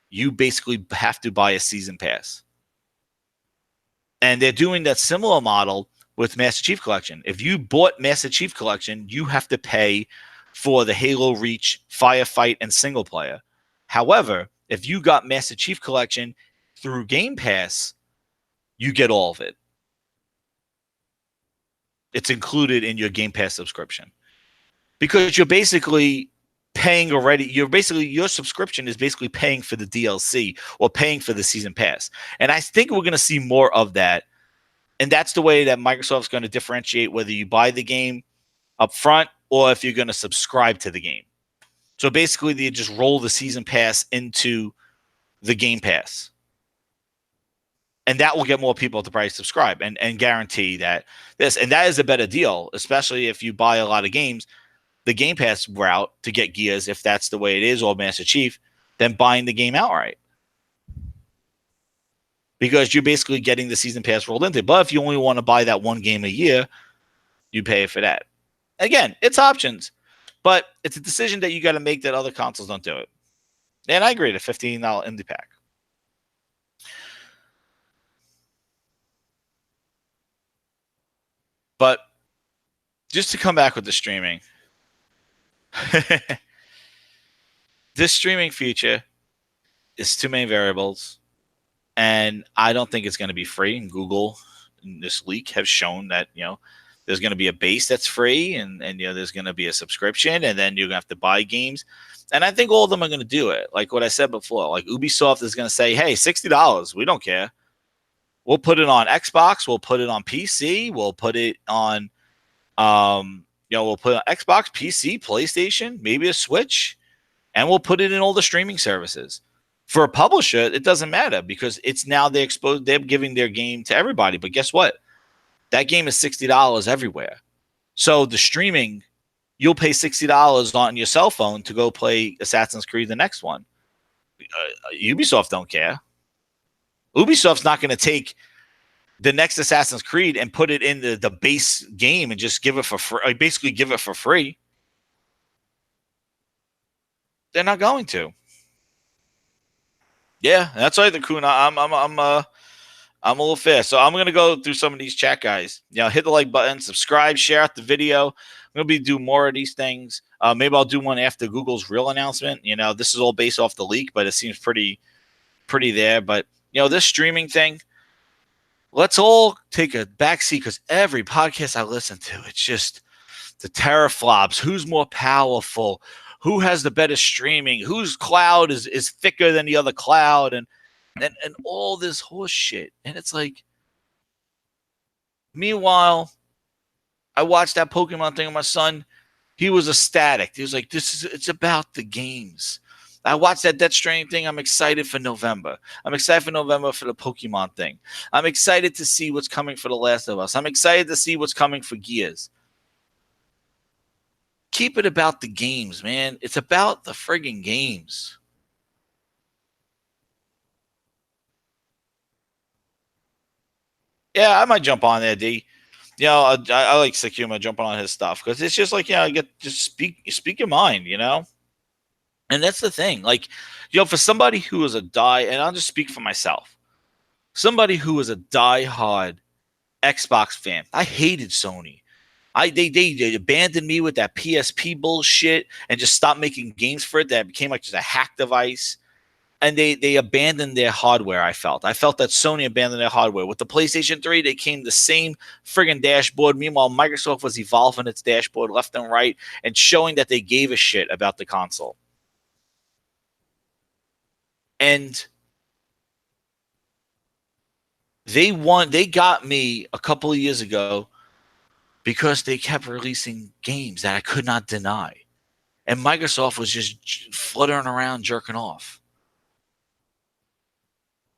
A: you basically have to buy a season pass. And they're doing that similar model with Master Chief Collection. If you bought Master Chief Collection, you have to pay for the Halo Reach, Firefight, and single player. However, if you got Master Chief Collection through Game Pass, you get all of it. It's included in your Game Pass subscription. Because you're basically paying already. Your subscription is basically paying for the DLC or paying for the season pass. And I think we're going to see more of that. And that's the way that Microsoft's going to differentiate whether you buy the game up front or if you're going to subscribe to the game. So basically, they just roll the season pass into the Game Pass. And that will get more people to probably subscribe and guarantee that this. And that is a better deal, especially if you buy a lot of games. The Game Pass route to get Gears, if that's the way it is, or Master Chief, than buying the game outright. Because you're basically getting the season pass rolled into it. But if you only want to buy that one game a year, you pay for that. Again, it's options, but it's a decision that you got to make that other consoles don't do it. And I agree, the $15 indie pack. But just to come back with the streaming, this streaming feature is too many variables, and I don't think it's going to be free. And Google, in this leak, have shown that there's going to be a base that's free, and there's going to be a subscription, and then you're going to have to buy games. And I think all of them are going to do it. Like what I said before, like Ubisoft is going to say, "Hey, $60, we don't care. We'll put it on Xbox. We'll put it on PC. We'll put it on, we'll put it on Xbox, PC, PlayStation, maybe a Switch, and we'll put it in all the streaming services." For a publisher, it doesn't matter because it's now they're giving their game to everybody. But guess what? That game is $60 everywhere. So the streaming, you'll pay $60 on your cell phone to go play Assassin's Creed, the next one. Ubisoft don't care. Ubisoft's not going to take the next Assassin's Creed and put it in the base game and just give it for free. Basically, give it for free. They're not going to. Yeah, that's right, the Kuna. I'm a little fast, so I'm gonna go through some of these chat guys. Hit the like button, subscribe, share out the video. I'm gonna be do more of these things. Maybe I'll do one after Google's real announcement. This is all based off the leak, but it seems pretty there. But this streaming thing, let's all take a backseat because every podcast I listen to, it's just the teraflops. Who's more powerful? Who has the better streaming? Whose cloud is thicker than the other cloud? And all this horse shit. And it's like, meanwhile, I watched that Pokemon thing with my son. He was ecstatic. He was like, it's about the games. I watched that Death Stranding thing. I'm excited for November. I'm excited for November for the Pokemon thing. I'm excited to see what's coming for The Last of Us. I'm excited to see what's coming for Gears. Keep it about the games, man. It's about the friggin' games. Yeah, I might jump on there, D. I like Sakuma jumping on his stuff because it's just like, just speak your mind, And that's the thing. Like, for somebody who is and I'll just speak for myself, somebody who is a diehard Xbox fan, I hated Sony. They abandoned me with that PSP bullshit and just stopped making games for it that became like just a hack device. and they abandoned their hardware. I felt that Sony abandoned their hardware. With the PlayStation 3, they came the same friggin' dashboard. Meanwhile, Microsoft was evolving its dashboard left and right and showing that they gave a shit about the console. And they got me a couple of years ago because they kept releasing games that I could not deny. And Microsoft was just fluttering around jerking off.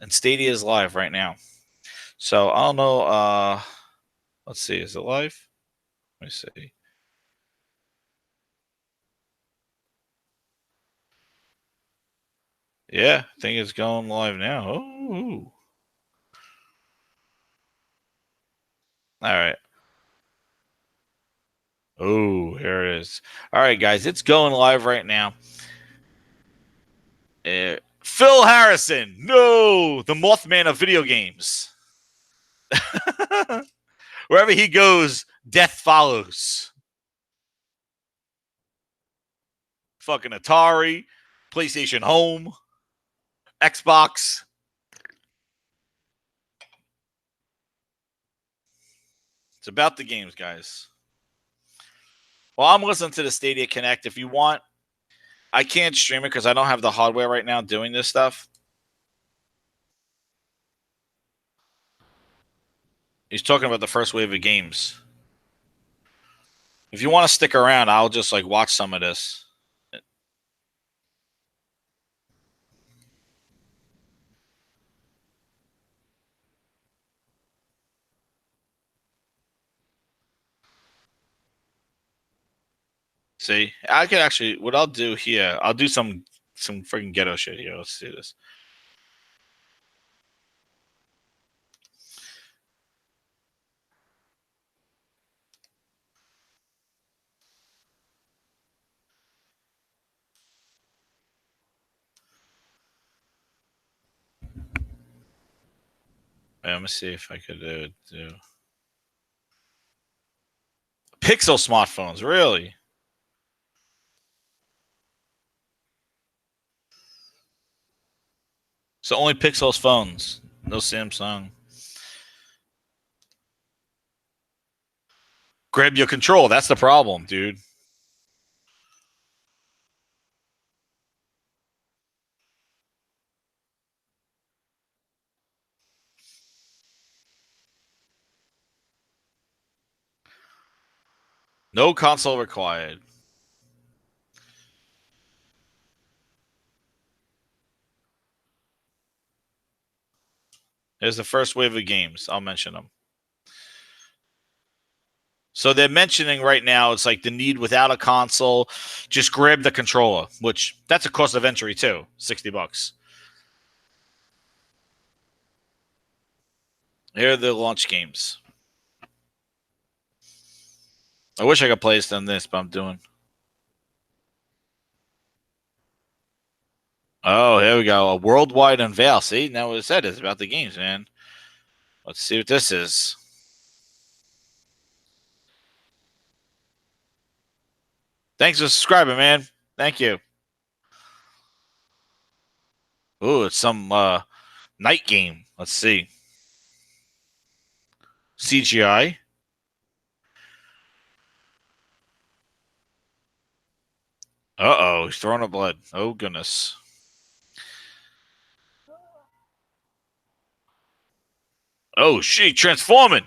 A: And Stadia is live right now. So I don't know. Let's see. Is it live? Let me see. Yeah, I think it's going live now. Oh. All right. Oh, here it is. All right, guys. It's going live right now. Phil Harrison. No, the Mothman of video games. Wherever he goes, death follows. Fucking Atari, PlayStation Home, Xbox. It's about the games, guys. Well, I'm listening to the Stadia Connect. If you want, I can't stream it because I don't have the hardware right now doing this stuff. He's talking about the first wave of games. If you want to stick around, I'll just like watch some of this. See, I could actually. What I'll do here, I'll do some freaking ghetto shit here. Let's do this. Wait, let me see if I could do Pixel smartphones. Really? So only Pixel's phones, no Samsung. Grab your control. That's the problem, dude. No console required. Here's the first wave of games. I'll mention them. So they're mentioning right now it's like the need without a console, just grab the controller, which that's a cost of entry too, $60. Here are the launch games. I wish I could play this on this, but I'm doing. Oh, here we go. A worldwide unveil. See, now what it said is about the games, man. Let's see what this is. Thanks for subscribing, man. Thank you. Ooh, it's some night game. Let's see. CGI. Uh-oh, he's throwing up blood. Oh, goodness. Oh, shit, transforming.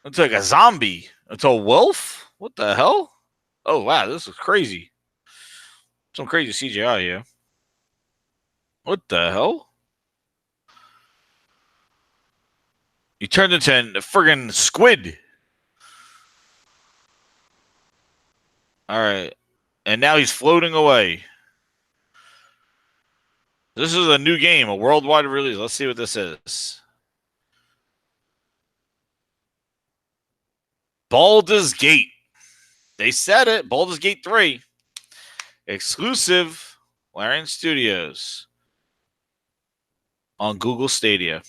A: It's like a zombie. It's a wolf? What the hell? Oh, wow, this is crazy. Some crazy CGI here. What the hell? He turned into a friggin' squid. All right. And now he's floating away. This is a new game, a worldwide release. Let's see what this is. Baldur's Gate. They said it. Baldur's Gate 3. Exclusive Larian Studios on Google Stadia.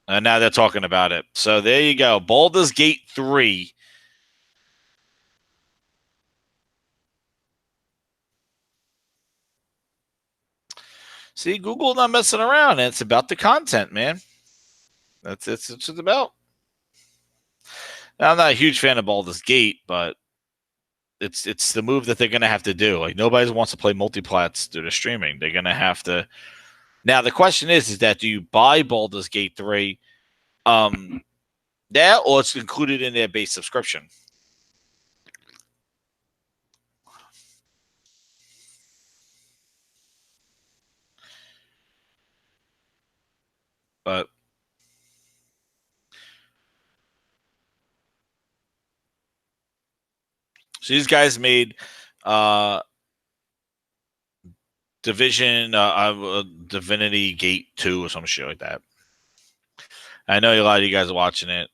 A: And now they're talking about it. So there you go. Baldur's Gate 3. See, Google not messing around. And it's about the content, man. That's what it's about. Now, I'm not a huge fan of Baldur's Gate, but it's the move that they're gonna have to do. Like nobody wants to play multiplats due to streaming. They're gonna have to. Now the question is that do you buy Baldur's Gate 3 there or it's included in their base subscription? But so these guys made uh Divinity Gate 2 or some shit like that. I know a lot of you guys are watching it.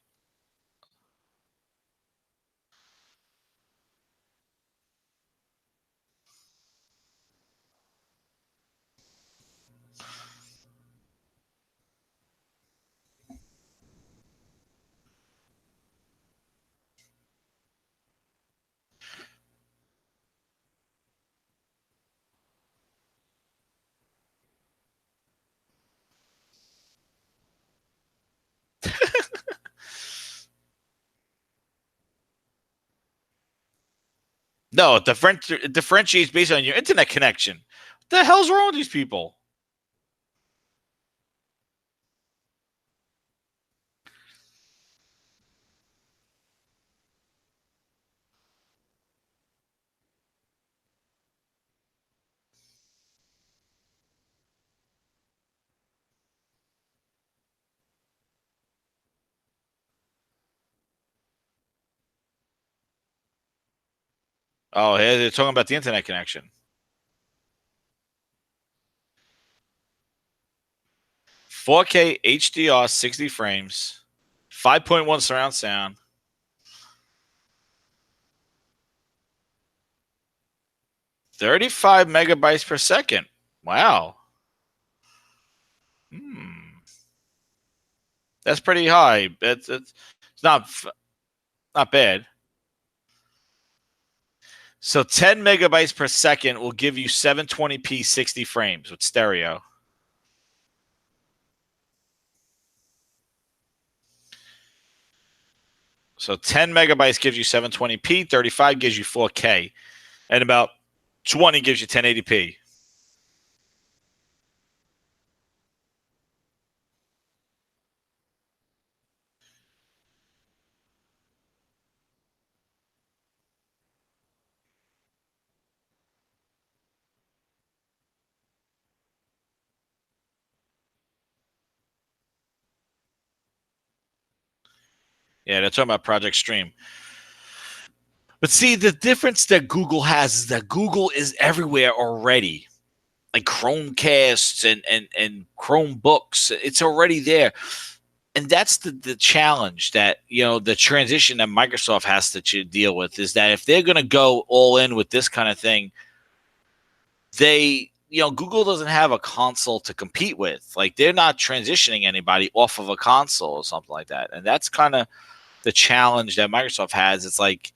A: No, it differentiates based on your internet connection. What the hell's wrong with these people? Oh, hey, they're talking about the internet connection. 4K HDR 60 frames, 5.1 surround sound, 35 megabytes per second. Wow. Hmm. That's pretty high. It's not bad. So 10 megabytes per second will give you 720p 60 frames with stereo. So 10 megabytes gives you 720p, 35 gives you 4K, and about 20 gives you 1080p. Yeah, they're talking about Project Stream. But see, the difference that Google has is that Google is everywhere already. Like Chromecasts and Chromebooks, it's already there. And that's the challenge that, the transition that Microsoft has to deal with is that if they're going to go all in with this kind of thing, Google doesn't have a console to compete with. Like they're not transitioning anybody off of a console or something like that. And that's kind of the challenge that Microsoft has. It's like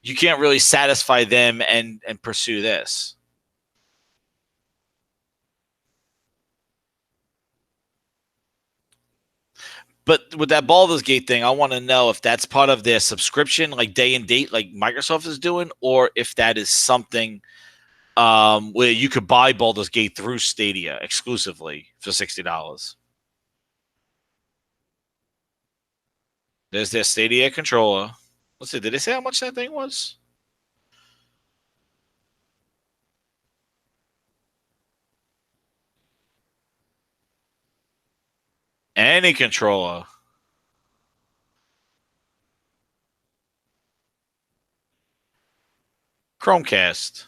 A: you can't really satisfy them and pursue this. But with that Baldur's Gate thing, I want to know if that's part of their subscription, like day and date, like Microsoft is doing, or if that is something where you could buy Baldur's Gate through Stadia exclusively for $60. There's their Stadia controller. Let's see, did they say how much that thing was? Any controller. Chromecast.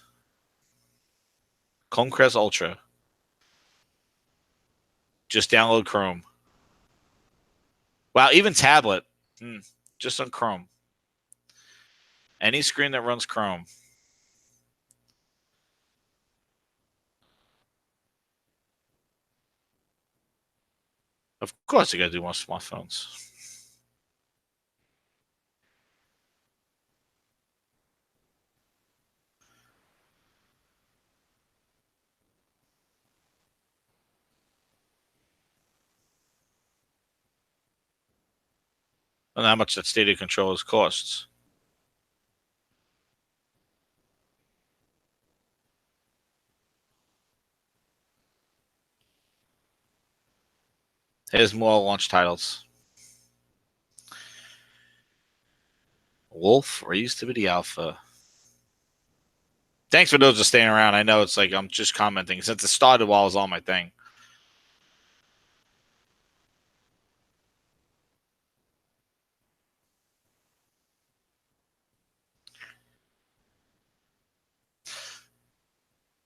A: Chromecast Ultra. Just download Chrome. Wow, even tablet. Hmm, just on Chrome. Any screen that runs Chrome. Of course, you got to do more smartphones. And how much that Stadia controllers costs. Here's more launch titles. Wolf raised to be the alpha. Thanks for those just staying around. I know it's like I'm just commenting since it started while I was on my thing.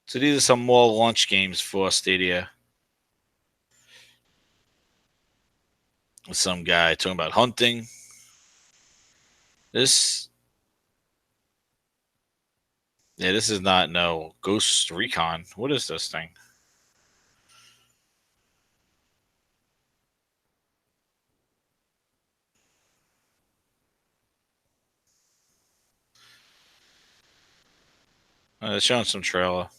A: So these are some more launch games for Stadia. With some guy talking about hunting. This, yeah, this is not no Ghost Recon. What is this thing? It's showing some trailer.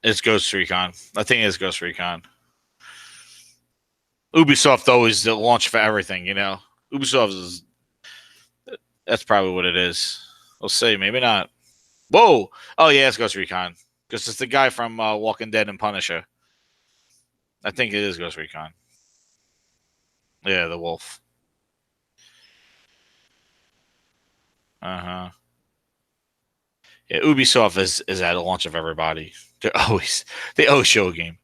A: It's Ghost Recon. I think it's Ghost Recon. Ubisoft always the launch for everything, you know. Ubisoft is that's probably what it is. We'll see. Maybe not. Whoa! Oh yeah, it's Ghost Recon because it's the guy from Walking Dead and Punisher. I think it is Ghost Recon. Yeah, the wolf. Uh huh. Yeah, Ubisoft is at the launch of everybody. They always show a game.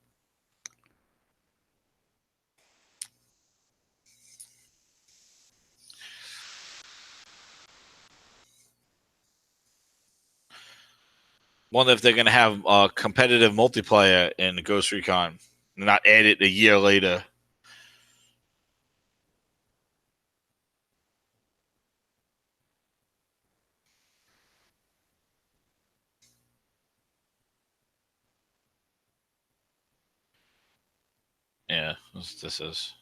A: Wonder if they're gonna have competitive multiplayer in Ghost Recon, not add it a year later. Yeah, this is.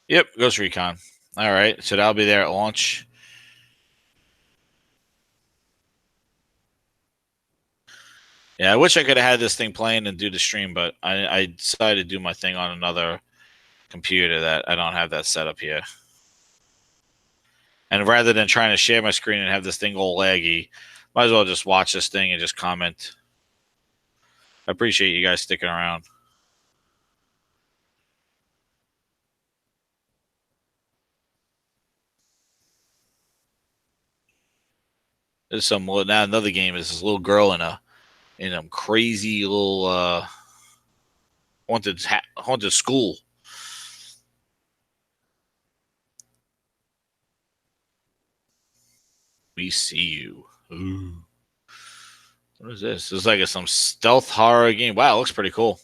A: Yep, Ghost Recon. All right, so that'll be there at launch. Yeah, I wish I could have had this thing playing and do the stream, but I decided to do my thing on another computer that I don't have that set up here. And rather than trying to share my screen and have this thing all laggy, might as well just watch this thing and just comment. I appreciate you guys sticking around. There's some now another game is this little girl in a crazy little haunted school. We see you. Ooh. What is this? It's like some stealth horror game. Wow, it looks pretty cool.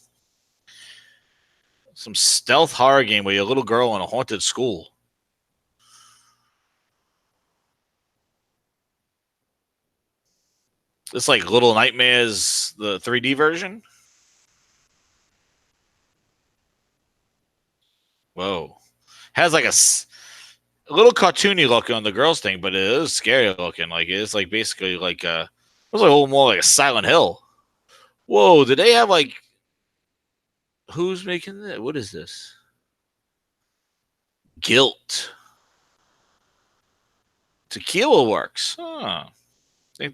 A: Some stealth horror game where you're a little girl in a haunted school. It's like Little Nightmares, the 3D version. Whoa, has like a little cartoony look on the girls thing, but it is scary looking. Like it's like basically like it's like a little more like a Silent Hill. Whoa, did they have like who's making that? What is this? Guilt. Tequila Works. Huh. They,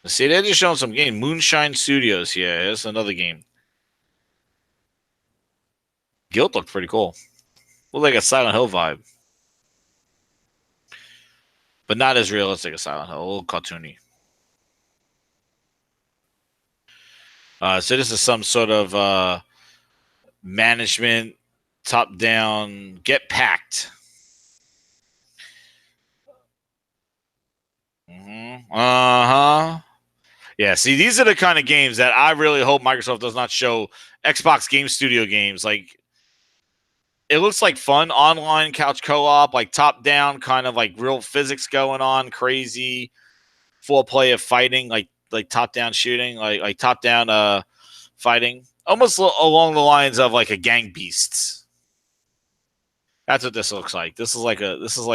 A: see, they're just showing some game. Moonshine Studios. Yeah, it's another game. Guilt looked pretty cool. Looked like a Silent Hill vibe, but not as realistic as Silent Hill. A little cartoony. So this is some sort of management top down get packed. Uh huh. Yeah, see, these are the kind of games that I really hope Microsoft does not show Xbox Game Studio games. Like, it looks like fun online couch co-op, like top down, kind of like real physics going on, crazy 4-player fighting, like top down shooting, like top down fighting. almost along the lines of like a gang beasts. That's what this looks like. This is like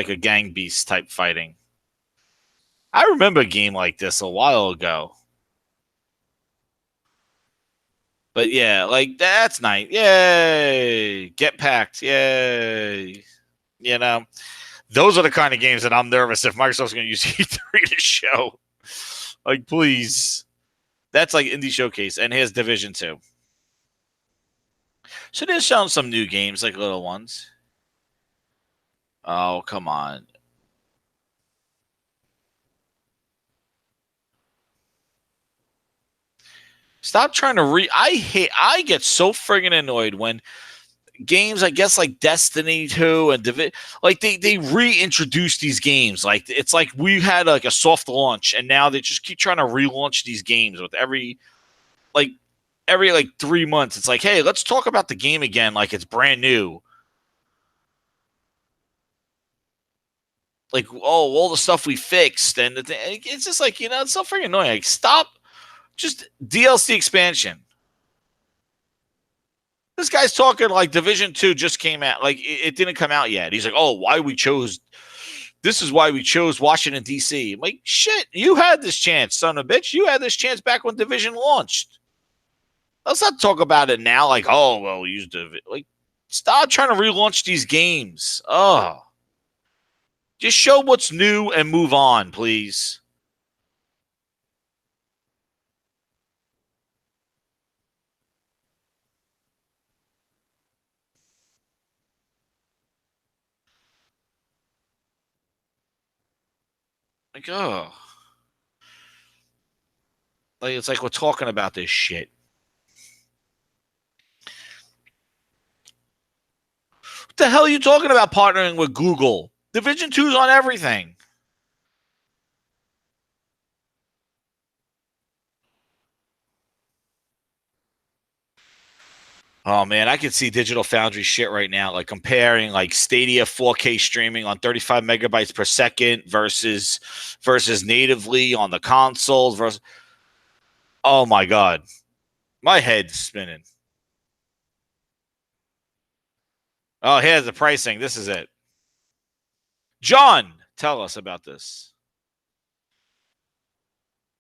A: a gang beast type fighting. I remember a game like this a while ago. But yeah, like that's nice. Yay! Get packed. Yay! You know, those are the kind of games that I'm nervous if Microsoft's going to use E3 to show. Like, please. That's like Indie Showcase, and here's Division 2. So they're showing some new games, like little ones. Oh, come on. Stop trying to I get so friggin' annoyed when games, I guess, like Destiny 2 and like they reintroduce these games. Like it's like we had like a soft launch, and now they just keep trying to relaunch these games with like every like 3 months. It's like, hey, let's talk about the game again, like it's brand new. Like, oh, all the stuff we fixed, and it's just like, it's so freaking annoying. Like, stop, just DLC expansion. This guy's talking like Division 2 just came out. Like it didn't come out yet. He's like, oh, why we chose this is why we chose Washington, D.C. I'm like, shit, you had this chance, son of a bitch. You had this chance back when Division launched. Let's not talk about it now like, oh, well, we used Division. Like, stop trying to relaunch these games. Oh, just show what's new and move on, please. Like, oh. Like, it's like we're talking about this shit. What the hell are you talking about partnering with Google? Division 2's on everything. Oh man, I can see Digital Foundry shit right now, like comparing like Stadia 4K streaming on 35 megabytes per second versus natively on the consoles versus. Oh my god, my head's spinning. Oh, here's the pricing. This is it. John, tell us about this.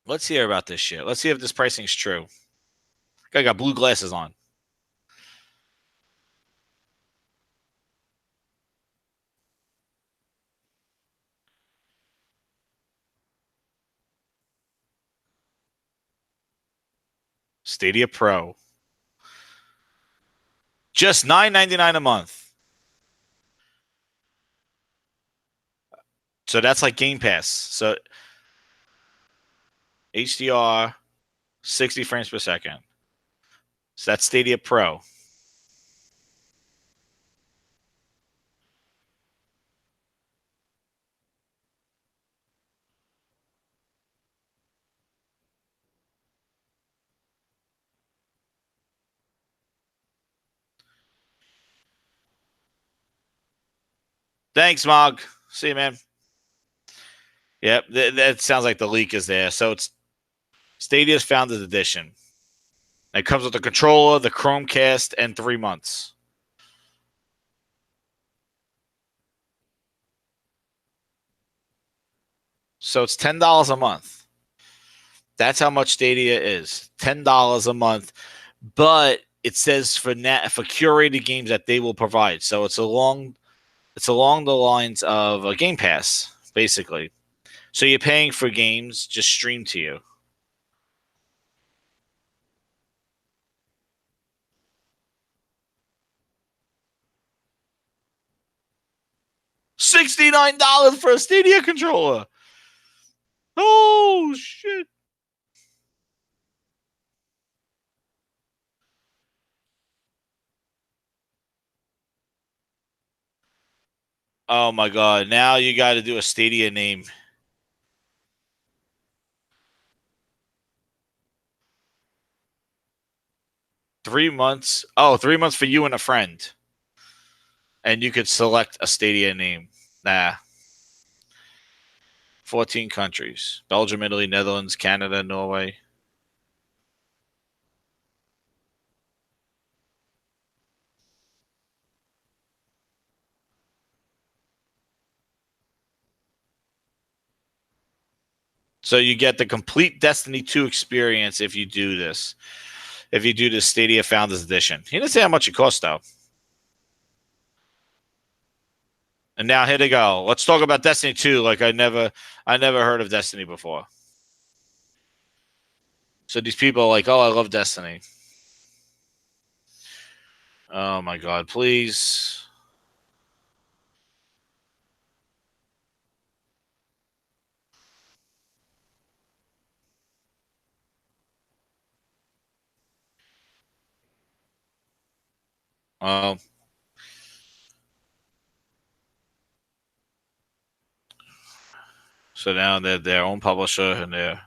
A: Let's hear about this shit. Let's see if this pricing's true. Guy got blue glasses on. Stadia Pro. Just $9.99 a month. So that's like Game Pass. So HDR, 60 frames per second. So that's Stadia Pro. Thanks, Mog. See you, man. Yep, that sounds like the leak is there. So it's Stadia's Founders Edition. It comes with the controller, the Chromecast, and 3 months. So it's $10 a month. That's how much Stadia is. $10 a month. But it says for curated games that they will provide. So it's along the lines of a Game Pass, basically. So you're paying for games just streamed to you. $69 for a Stadia controller. Oh shit. Oh my god. Now you got to do a Stadia name. 3 months. Oh, 3 months for you and a friend. And you could select a Stadia name. Nah. 14 countries: Belgium, Italy, Netherlands, Canada, Norway. So you get the complete Destiny 2 experience if you do this. If you do the Stadia Founders Edition. He didn't say how much it costs though. And now here they go. Let's talk about Destiny 2 like I never heard of Destiny before. So these people are like, "Oh, I love Destiny." Oh my god, please. Um so now they're their own publisher and they're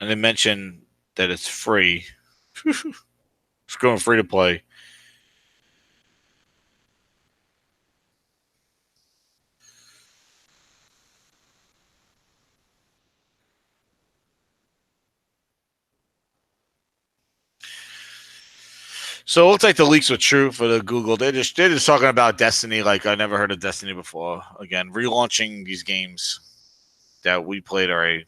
A: and they mention that it's free. It's going free to play. So it looks like the leaks were true for the Google. They're just talking about Destiny like I never heard of Destiny before. Again, relaunching these games that we played already.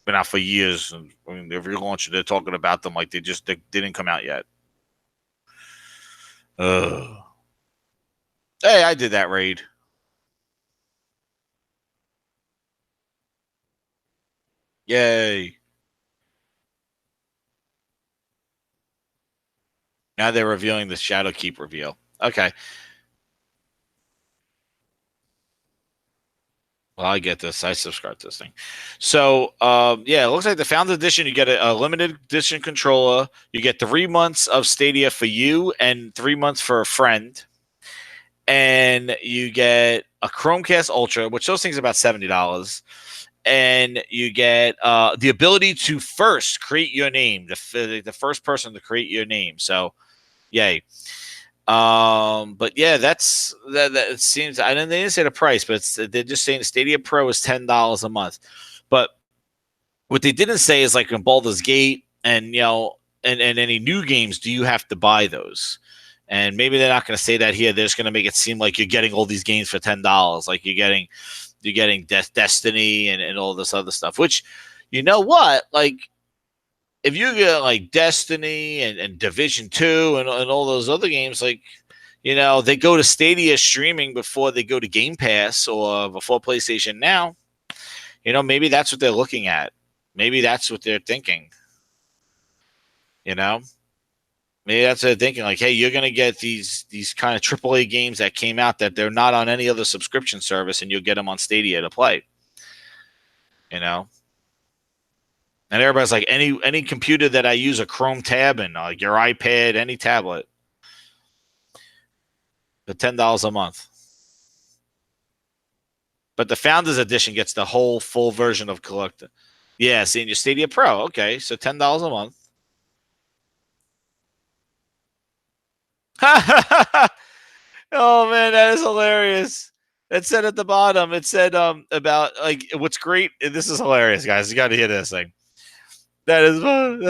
A: Been out for years. I mean, they're relaunching. They're talking about them like they didn't come out yet. Ugh. Hey, I did that raid. Yay! Now they're revealing the Shadowkeep reveal. Okay. Well, I get this. I subscribe to this thing. So, yeah, it looks like the Founders Edition. You get a limited edition controller. You get 3 months of Stadia for you and 3 months for a friend. And you get a Chromecast Ultra, which those things are about $70. And you get the ability to first create your name, the first person to create your name. So, yay. But yeah, that. It seems I didn't they didn't say the price, but they're just saying Stadia Pro is $10 a month. But what they didn't say is like in Baldur's Gate and and any new games, do you have to buy those? And maybe they're not going to say that here. They're just going to make it seem like you're getting all these games for $10, like you're getting Destiny and all this other stuff. Which, you know what, like if you get like Destiny and Division 2 and all those other games, like they go to Stadia streaming before they go to Game Pass or before PlayStation Now. Maybe that's what they're looking at. Maybe that's what they're thinking. You know, maybe that's what they're thinking. Like, hey, you're gonna get these kind of AAA games that came out that they're not on any other subscription service, and you'll get them on Stadia to play. You know, and everybody's like, any computer that I use a Chrome tab and like your iPad, any tablet, the $10 a month. But the Founders Edition gets the whole full version of Collector. Yeah, seeing your Stadia Pro. Okay, so $10 a month. Oh man, that is hilarious. It said at the bottom, it said about like what's great. This is hilarious, guys. You got to hear this thing. That's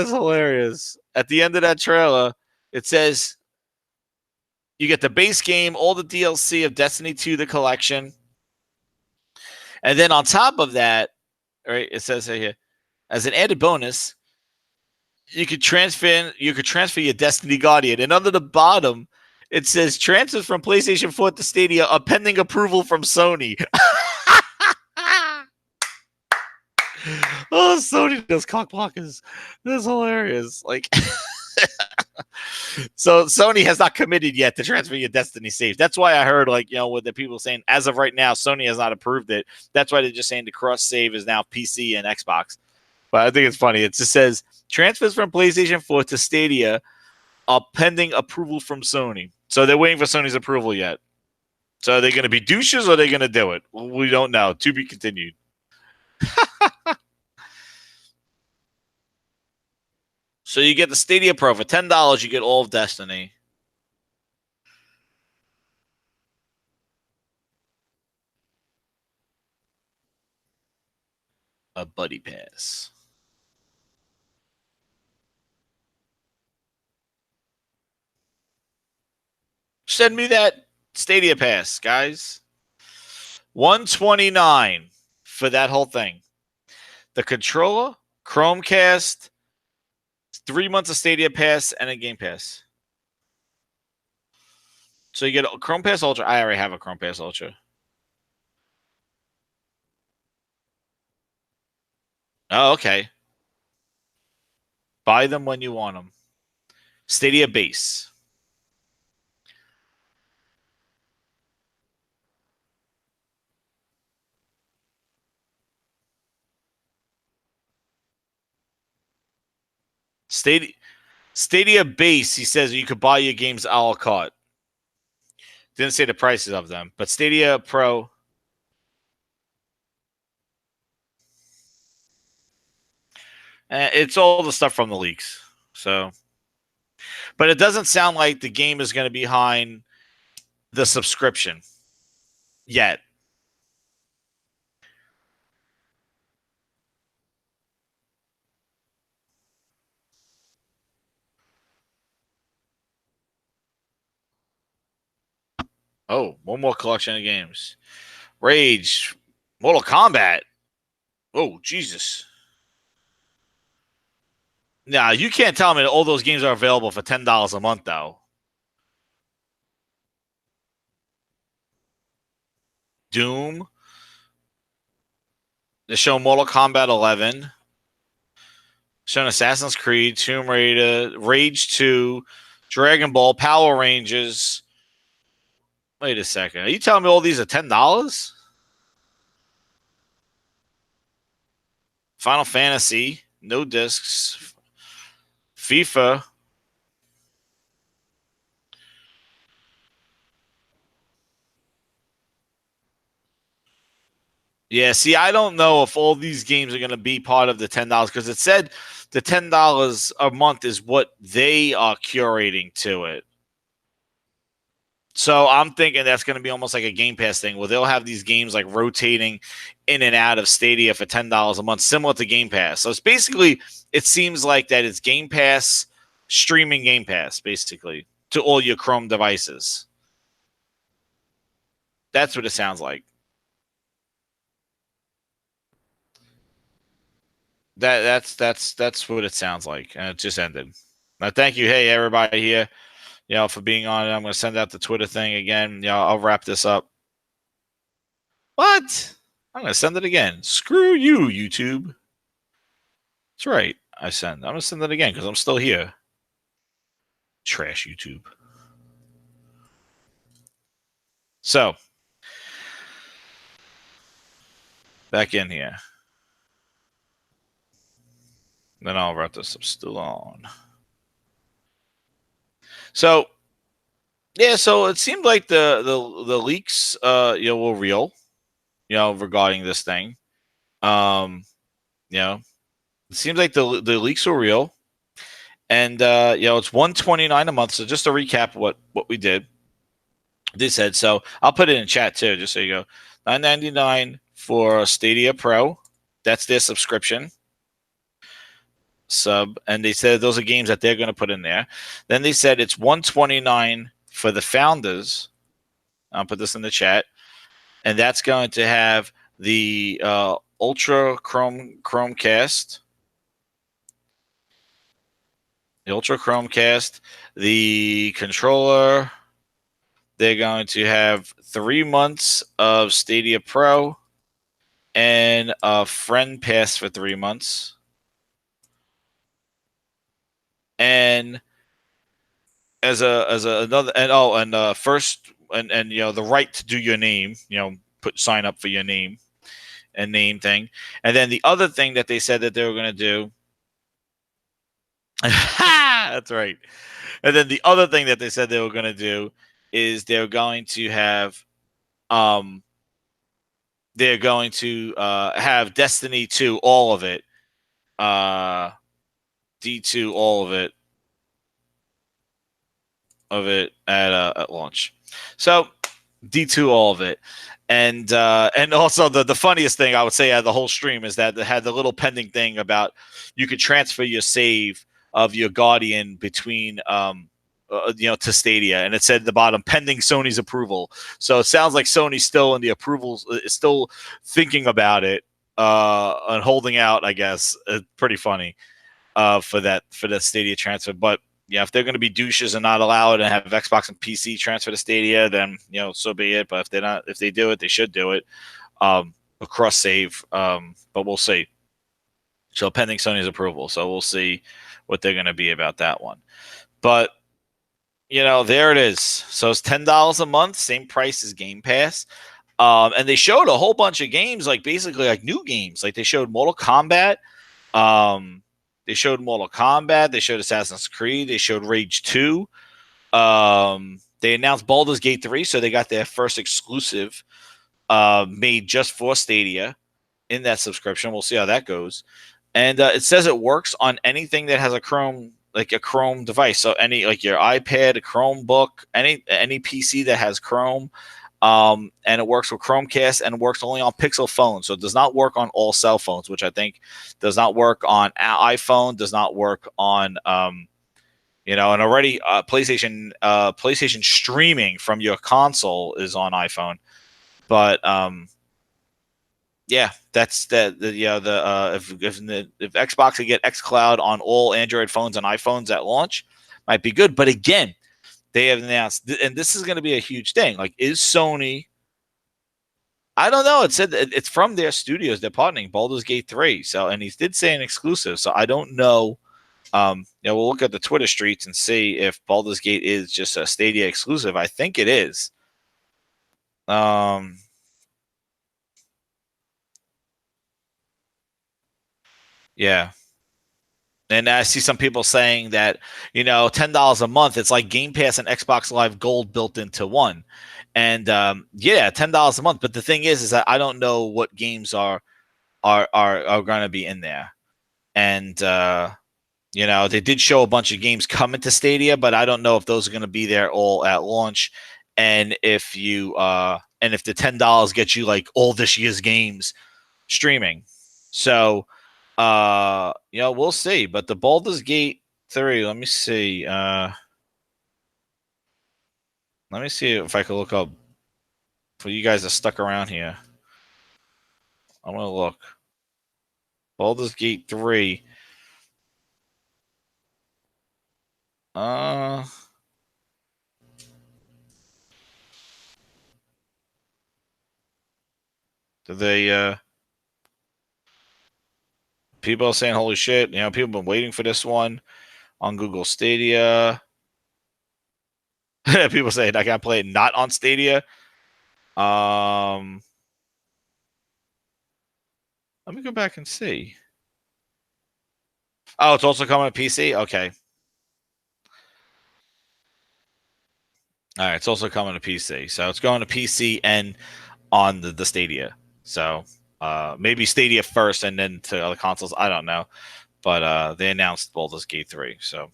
A: hilarious. At the end of that trailer, it says you get the base game, all the DLC of Destiny 2, the collection, and then on top of that, right? It says here as an added bonus, you could transfer your Destiny Guardian, and under the bottom, it says transfers from PlayStation 4 to Stadia are pending approval from Sony. Oh, Sony does cock blockers. That's hilarious. Like, so Sony has not committed yet to transfer your Destiny save. That's why I heard, like, with the people saying, as of right now, Sony has not approved it. That's why they're just saying the cross save is now PC and Xbox. But I think it's funny. It just says transfers from PlayStation 4 to Stadia are pending approval from Sony. So they're waiting for Sony's approval yet. So are they going to be douches or are they going to do it? We don't know. To be continued. So you get the Stadia Pro for $10. You get all of Destiny. A buddy pass. Send me that Stadia pass, guys. $129 for that whole thing. The controller, Chromecast, 3 months of Stadia pass, and a Game Pass. So you get a Chrome Pass Ultra. I already have a Chrome Pass Ultra. Oh, okay. Buy them when you want them. Stadia base. Stadia base. He says you could buy your games a la carte. Didn't say the prices of them, but Stadia Pro. It's all the stuff from the leaks. So, but it doesn't sound like the game is going to be behind the subscription yet. Oh, one more collection of games. Rage, Mortal Kombat. Oh, Jesus. Nah, you can't tell me that all those games are available for $10 a month, though. Doom. They show Mortal Kombat 11. Showing Assassin's Creed, Tomb Raider, Rage 2, Dragon Ball, Power Rangers. Wait a second. Are you telling me all these are $10? Final Fantasy, no discs. FIFA. Yeah, see, I don't know if all these games are going to be part of the $10 because it said the $10 a month is what they are curating to it. So I'm thinking that's going to be almost like a Game Pass thing where they'll have these games like rotating in and out of Stadia for $10 a month, similar to Game Pass. So it's basically, it seems like that it's Game Pass, streaming Game Pass, basically, to all your Chrome devices. That's what it sounds like. That's what it sounds like, and it just ended. Now, thank you, hey everybody here, for being on. I'm going to send out the Twitter thing again. I'll wrap this up. What? I'm going to send it again. Screw you, YouTube. That's right. I'm going to send it again because I'm still here. Trash YouTube. So, back in here. Then I'll wrap this up still on. So, yeah, so it seemed like the leaks, were real, regarding this thing. It seems like the leaks were real, and it's $129 a month. So just to recap what we did, they said. So I'll put it in chat too, just so you go. $9.99 for Stadia Pro. That's their subscription sub, and they said those are games that they're going to put in there. Then they said it's $129 for the founders. I'll put this in the chat, and that's going to have the Ultra Chromecast, the Ultra Chromecast, the controller. They're going to have 3 months of Stadia Pro and a friend pass for 3 months. And as another, and first, and the right to do your name, sign up for your name and name thing. And then the other thing that they said that they were going to do, that's right. And then the other thing that they said they were going to do is they're going to have have Destiny 2, all of it, D2, all of it at launch. So D2, all of it. And also the funniest thing I would say out of the whole stream is that they had the little pending thing about you could transfer your save of your Guardian between to Stadia, and it said at the bottom pending Sony's approval. So it sounds like Sony's still in the approvals, is still thinking about it and holding out. I guess pretty funny for that Stadia transfer. But yeah, if they're going to be douches and not allow it and have Xbox and PC transfer to Stadia, then so be it. But if they're not, if they do it, they should do it. Across save, but we'll see. So pending Sony's approval, so we'll see what they're going to be about that one. But there it is. So it's $10 a month, same price as Game Pass. And they showed a whole bunch of games, like basically like new games. Like they showed Mortal Kombat. They showed Mortal Kombat. They showed Assassin's Creed. They showed Rage 2. They announced Baldur's Gate 3, so they got their first exclusive made just for Stadia in that subscription. We'll see how that goes. And it says it works on anything that has a Chrome device. So any like your iPad, a Chromebook, any PC that has Chrome. And it works with Chromecast and it works only on Pixel phones. So it does not work on all cell phones, which I think does not work on iPhone, does not work on and already PlayStation streaming from your console is on iPhone. But yeah, that's if Xbox could get xCloud on all Android phones and iPhones at launch, might be good. But again, they have announced, and this is going to be a huge thing. Like, is Sony? I don't know. It said it's from their studios. They're partnering Baldur's Gate 3. So, and he did say an exclusive. So I don't know. We'll look at the Twitter streets and see if Baldur's Gate is just a Stadia exclusive. I think it is. Yeah. And I see some people saying that, $10 a month, it's like Game Pass and Xbox Live Gold built into one. And yeah, $10 a month. But the thing is that I don't know what games are going to be in there. And they did show a bunch of games coming to Stadia, but I don't know if those are going to be there all at launch. And if if the $10 gets you like all this year's games streaming. So we'll see. But the Baldur's Gate 3, let me see. Let me see if I can look up for you guys that stuck around here. I'm gonna look. Baldur's Gate 3. Did they people are saying holy shit, people have been waiting for this one on Google Stadia. People saying I gotta play it not on Stadia. Let me go back and see. Oh, it's also coming to PC? Okay. All right, it's also coming to PC. So it's going to PC and on the Stadia. So maybe Stadia first and then to other consoles. I don't know. But they announced Baldur's Gate 3. So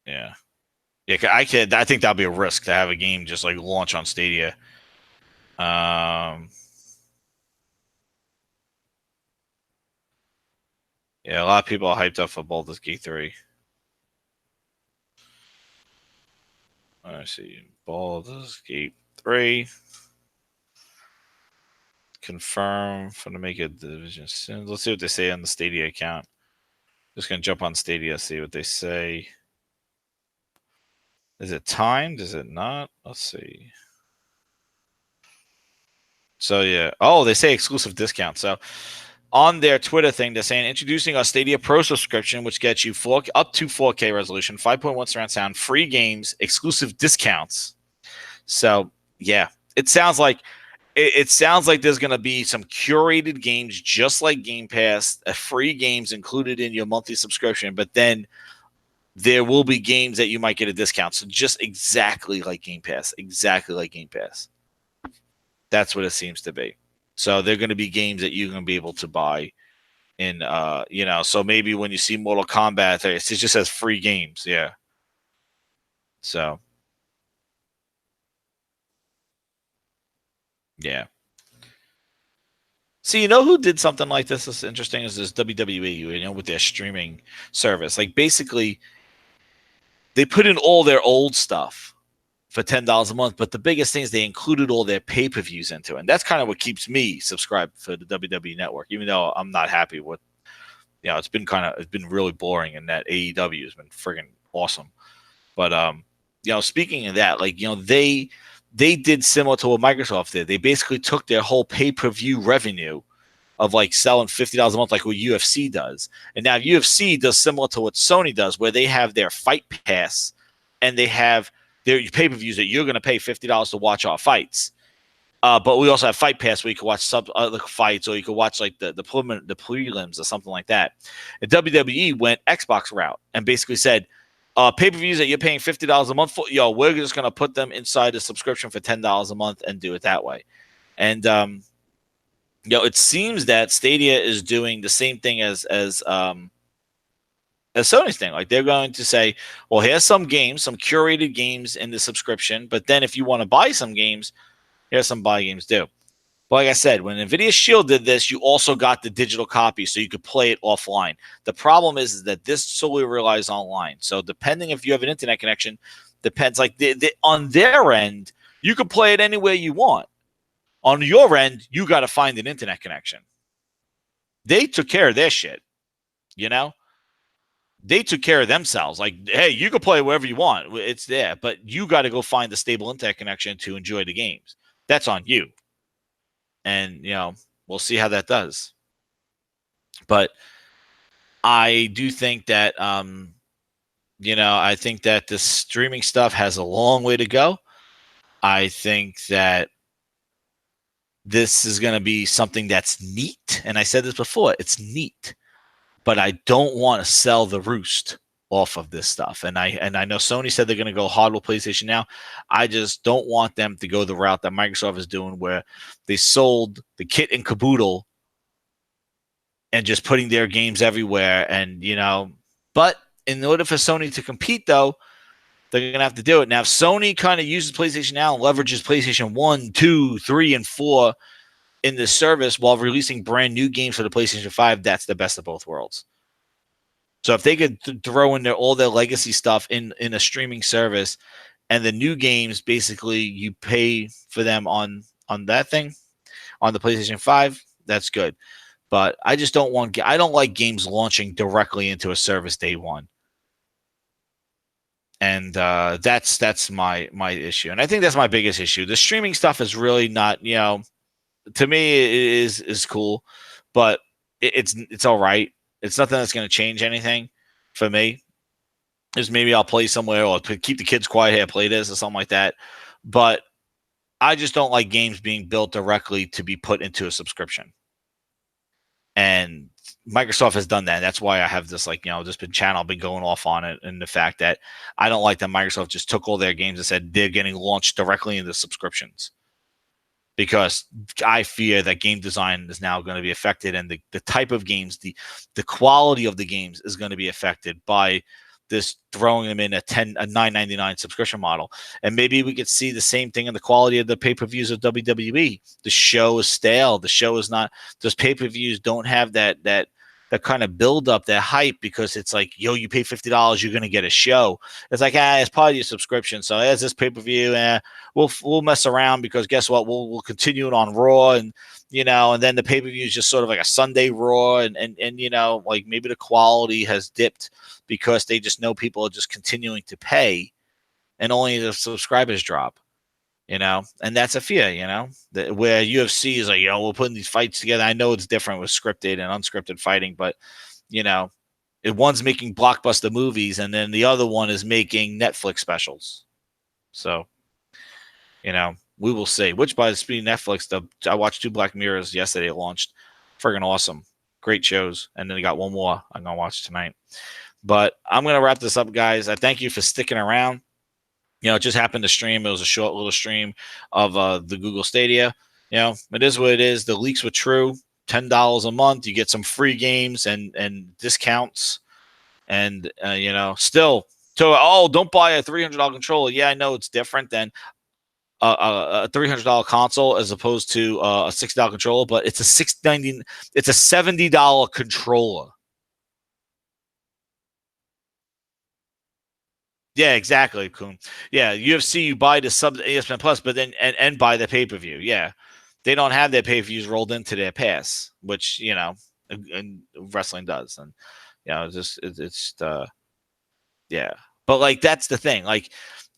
A: yeah. Yeah, I think that'll be a risk to have a game just like launch on Stadia. Yeah, a lot of people are hyped up for Baldur's Gate 3. Let's see. Baldur's Gate 3. Confirm for to make a division soon. Let's see what they say on the Stadia account. Just gonna jump on Stadia, see what they say. Is it timed? Is it not? Let's see. So yeah. Oh, they say exclusive discount. So on their Twitter thing, they're saying introducing our Stadia Pro subscription, which gets you up to 4K resolution, 5.1 surround sound, free games, exclusive discounts. So yeah, it sounds like there's going to be some curated games just like Game Pass, free games included in your monthly subscription, but then there will be games that you might get a discount. So just exactly like Game Pass, exactly like Game Pass. That's what it seems to be. So they're going to be games that you're going to be able to buy in, so maybe when you see Mortal Kombat, it just says free games. Yeah. So, yeah. See, you know who did something like this? Is interesting is this WWE, with their streaming service. Like basically, they put in all their old stuff for $10 a month, but the biggest thing is they included all their pay-per-views into it. And that's kind of what keeps me subscribed for the WWE network, even though I'm not happy with, it's been really boring, and that AEW has been friggin' awesome. But speaking of that, like, they did similar to what Microsoft did. They basically took their whole pay-per-view revenue of like selling $50 a month, like what UFC does. And now UFC does similar to what Sony does, where they have their Fight Pass and they have their pay-per-views that you're going to pay $50 to watch our fights. But we also have Fight Pass where you can watch other fights, or you can watch like the prelims or something like that. And WWE went Xbox route and basically said, pay-per-views that you're paying $50 a month for, we're just going to put them inside the subscription for $10 a month and do it that way. And it seems that Stadia is doing the same thing as Sony's thing. Like, they're going to say, well, here's some games, some curated games in the subscription, but then if you want to buy some games, here's some buy games too. But like I said, when NVIDIA Shield did this, you also got the digital copy, so you could play it offline. The problem is that this solely relies online. So depending if you have an internet connection, depends. Like on their end, you can play it anywhere you want. On your end, you got to find an internet connection. They took care of their shit, They took care of themselves. Like, hey, you can play wherever you want. It's there. But you got to go find a stable internet connection to enjoy the games. That's on you. And, we'll see how that does. But I do think that, I think that the streaming stuff has a long way to go. I think that this is going to be something that's neat. And I said this before, it's neat. But I don't want to sell the roost off of this stuff. And I know Sony said they're going to go hard with PlayStation now. I just don't want them to go the route that Microsoft is doing, where they sold the kit and caboodle and just putting their games everywhere. And, but in order for Sony to compete, though, they're going to have to do it. Now, if Sony kind of uses PlayStation Now and leverages PlayStation 1, 2, 3, and 4 in this service while releasing brand new games for the PlayStation 5, that's the best of both worlds. So if they could throw in all their legacy stuff in a streaming service, and the new games, basically you pay for them on that thing, on the PlayStation 5, that's good. But I just don't like games launching directly into a service day one. And that's my issue. And I think that's my biggest issue. The streaming stuff is really not, to me it is cool, but it's all right. It's nothing that's going to change anything for me. Just maybe I'll play somewhere, or keep the kids quiet here, play this or something like that. But I just don't like games being built directly to be put into a subscription. And Microsoft has done that. That's why I have this, this channel been going off on it, and the fact that I don't like that Microsoft just took all their games and said they're getting launched directly into subscriptions. Because I fear that game design is now going to be affected, and the type of games, the quality of the games is going to be affected by this throwing them in a $9.99 subscription model. And maybe we could see the same thing in the quality of the pay-per-views of WWE. The show is stale. The show is not. Those pay-per-views don't have that kind of build up, that hype, because it's like, you pay $50, you're going to get a show. It's like, it's part of your subscription. So as this pay-per-view, we'll mess around, because guess what? We'll continue it on Raw, and and then the pay-per-view is just sort of like a Sunday Raw, and like maybe the quality has dipped because they just know people are just continuing to pay, and only the subscribers drop. And that's a fear, where UFC is like, we're putting these fights together. I know it's different with scripted and unscripted fighting, but, one's making blockbuster movies, and then the other one is making Netflix specials. So, we will see. Which, by the speed of Netflix, I watched 2 Black Mirrors yesterday. Launched. Friggin' awesome. Great shows. And then they got one more I'm going to watch tonight. But I'm going to wrap this up, guys. I thank you for sticking around. It just happened to stream. It was a short little stream of the Google Stadia. It is what it is. The leaks were true. $10 a month. You get some free games and discounts. And, still, don't buy a $300 controller. Yeah, I know it's different than a $300 console as opposed to a $60 controller, but it's a $70 controller. Yeah, exactly, Kun. Yeah, UFC you buy the sub ESPN Plus, but then and buy the pay per view. Yeah, they don't have their pay per views rolled into their pass, which and wrestling does, and it's yeah. But like that's the thing, like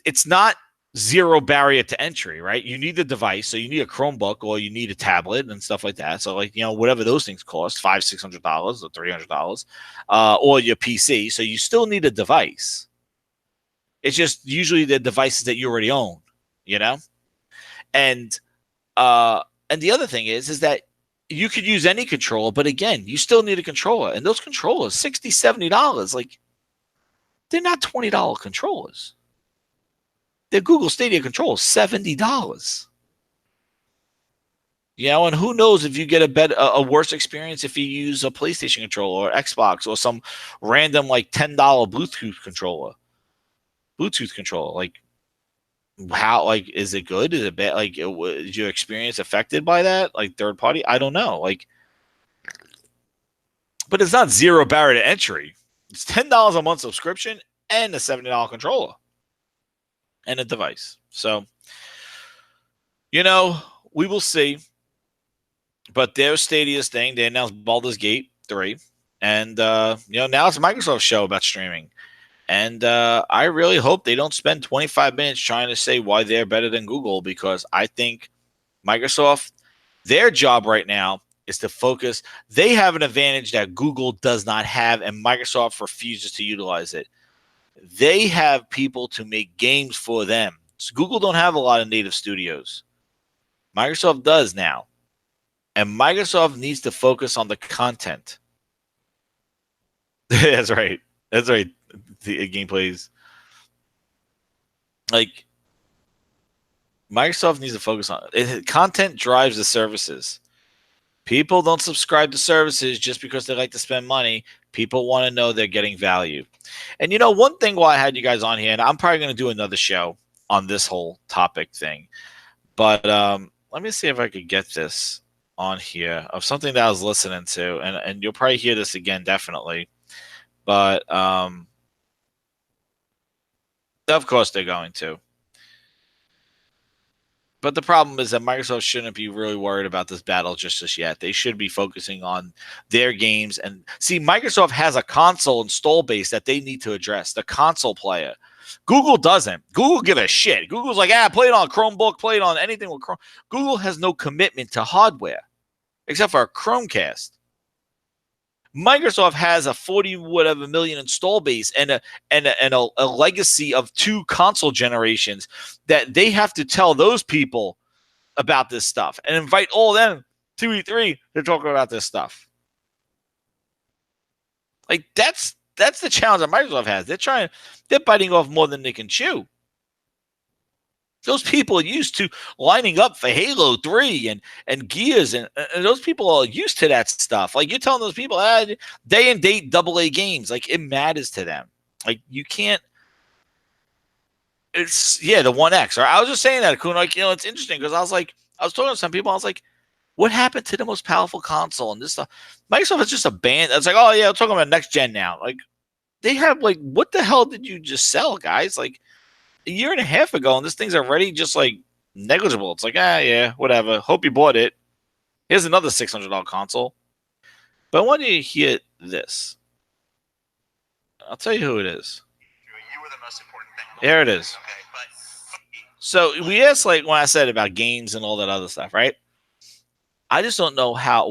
A: it's not zero barrier to entry, right? You need the device, so you need a Chromebook or you need a tablet and stuff like that. So like whatever those things cost, $500-$600 or $300, or your PC. So you still need a device. It's just usually the devices that you already own, you know? And and the other thing is that you could use any controller, but again, you still need a controller. And those controllers, $60-$70, like they're not $20 controllers. They're Google Stadia controllers, $70. And who knows if you get a worse experience if you use a PlayStation controller or Xbox or some random like $10 Bluetooth controller. Like how like is it good? Is it bad? Like is your experience affected by that? Like third party? I don't know. Like, but it's not zero barrier to entry. It's $10 a month subscription and a $70 controller and a device. So we will see. But their Stadia's thing, they announced Baldur's Gate 3, and now it's Microsoft's show about streaming. And I really hope they don't spend 25 minutes trying to say why they're better than Google, because I think Microsoft, their job right now is to focus. They have an advantage that Google does not have, and Microsoft refuses to utilize it. They have people to make games for them. So Google don't have a lot of native studios. Microsoft does now. And Microsoft needs to focus on the content. That's right. That's right. The gameplays. Like, Microsoft needs to focus on it. Content drives the services. People don't subscribe to services just because they like to spend money. People want to know they're getting value. And one thing while I had you guys on here, and I'm probably going to do another show on this whole topic thing, but let me see if I could get this on here of something that I was listening to, and you'll probably hear this again, definitely. But of course they're going to. But the problem is that Microsoft shouldn't be really worried about this battle just yet. They should be focusing on their games. And see, Microsoft has a console install base that they need to address, the console player. Google doesn't. Google give a shit. Google's like, play it on Chromebook, play it on anything with Chrome. Google has no commitment to hardware, except for a Chromecast. Microsoft has a 40 whatever million install base and a legacy of 2 console generations that they have to tell those people about this stuff and invite all them to E3 to talk about this stuff. Like that's the challenge that Microsoft has. They're biting off more than they can chew. Those people are used to lining up for Halo 3 and Gears, and those people are used to that stuff. Like, you're telling those people, day and date AA games. Like, it matters to them. Like, you can't. It's, the One X. Right? I was just saying that, Kun. Like, it's interesting because I was talking to some people. I was like, what happened to the most powerful console and this stuff? Microsoft is just a band. It's like, oh, yeah, we're talking about next gen now. Like, they have, like, what the hell did you just sell, guys? Like, a year and a half ago, and this thing's already just like negligible. It's like, yeah, whatever. Hope you bought it. Here's another $600 console. But I want you to hear this. I'll tell you who it is. You were the most important thing. There it is. Okay, but so we asked, like, when I said about games and all that other stuff, right? I just don't know how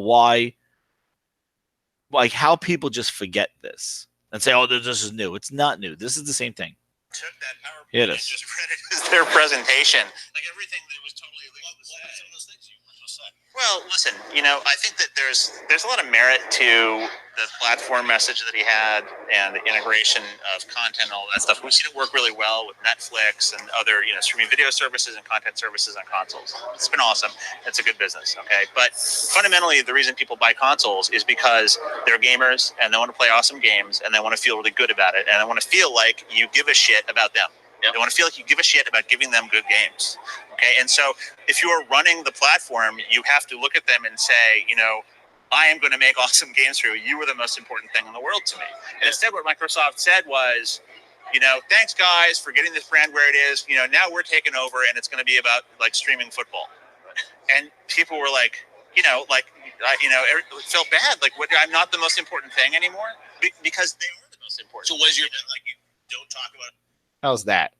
A: people just forget this and say, oh, this is new. It's not new. This is the same thing. Took that PowerPoint and just read it as their presentation. Like everything that was totally illegal to say. What some of those things you were supposed to say? Well, listen, I think that there's a lot of merit to the platform message that he had and the integration of content and all that stuff. We've seen it work really well with Netflix and other, streaming video services and content services on consoles. It's been awesome. It's a good business, okay? But fundamentally, the reason people buy consoles is because they're gamers and they want to play awesome games and they want to feel really good about it and they want to feel like you give a shit about them. Yep. They want to feel like you give a shit about giving them good games.
B: Okay, and so if you're running the platform, you have to look at them and say, I am going to make awesome games for you. You are the most important thing in the world to me. And instead, what Microsoft said was, thanks guys for getting this brand where it is. Now we're taking over, and it's going to be about like streaming football. And people were like, it felt bad. Like, what? I'm not the most important thing anymore because they are the most important. So was your like you don't talk about it?
A: How's that?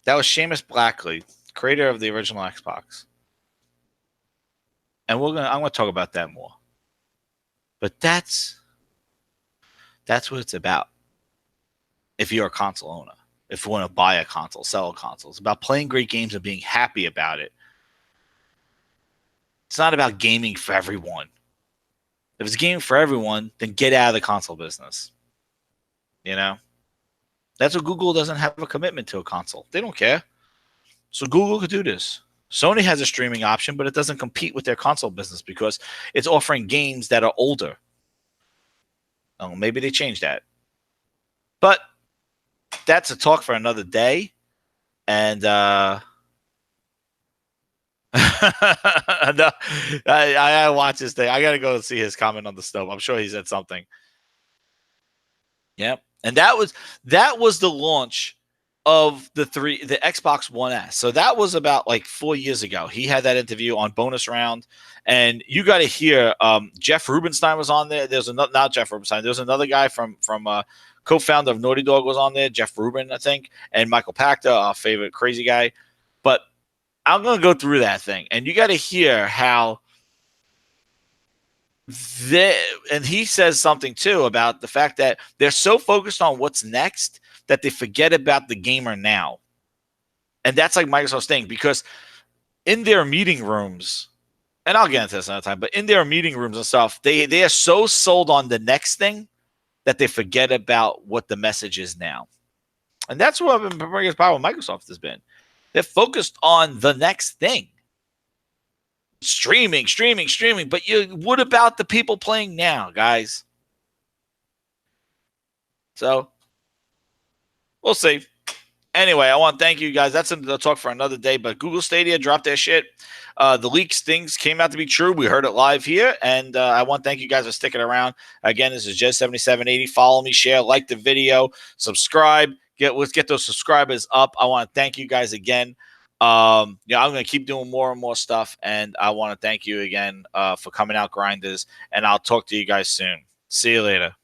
A: That was Seamus Blackley, creator of the original Xbox. And I'm gonna talk about that more. But that's what it's about. If you're a console owner, if you want to buy a console, sell a console, it's about playing great games and being happy about it. It's not about gaming for everyone. If it's gaming for everyone, then get out of the console business. That's what Google doesn't have a commitment to a console. They don't care. So Google could do this. Sony has a streaming option, but it doesn't compete with their console business because it's offering games that are older. Oh, maybe they changed that. But that's a talk for another day. And I watch this thing. I got to go and see his comment on the stove. I'm sure he said something. Yep. And that was the launch of the Xbox One S. So that was about like 4 years ago. He had that interview on Bonus Round, and you got to hear Jeff Rubenstein was on there. There's another, not Jeff Rubenstein. There's another guy from co-founder of Naughty Dog was on there, Jeff Rubin, I think, and Michael Pacta, our favorite crazy guy. But I'm going to go through that thing, and you got to hear how and he says something too about the fact that they're so focused on what's next that they forget about the gamer now. And that's like Microsoft's thing, because in their meeting rooms, and I'll get into this another time, but in their meeting rooms and stuff, they are so sold on the next thing that they forget about what the message is now. And that's what the biggest problem with Microsoft has been. They're focused on the next thing. Streaming. But what about the people playing now, guys? So we'll see. Anyway, I want to thank you guys. That's a talk for another day. But Google Stadia dropped their shit. The leaks things came out to be true. We heard it live here. And I want to thank you guys for sticking around. Again, this is Jez7780. Follow me, share, like the video, subscribe. Let's get those subscribers up. I want to thank you guys again. I'm going to keep doing more and more stuff. And I want to thank you again for coming out, grinders. And I'll talk to you guys soon. See you later.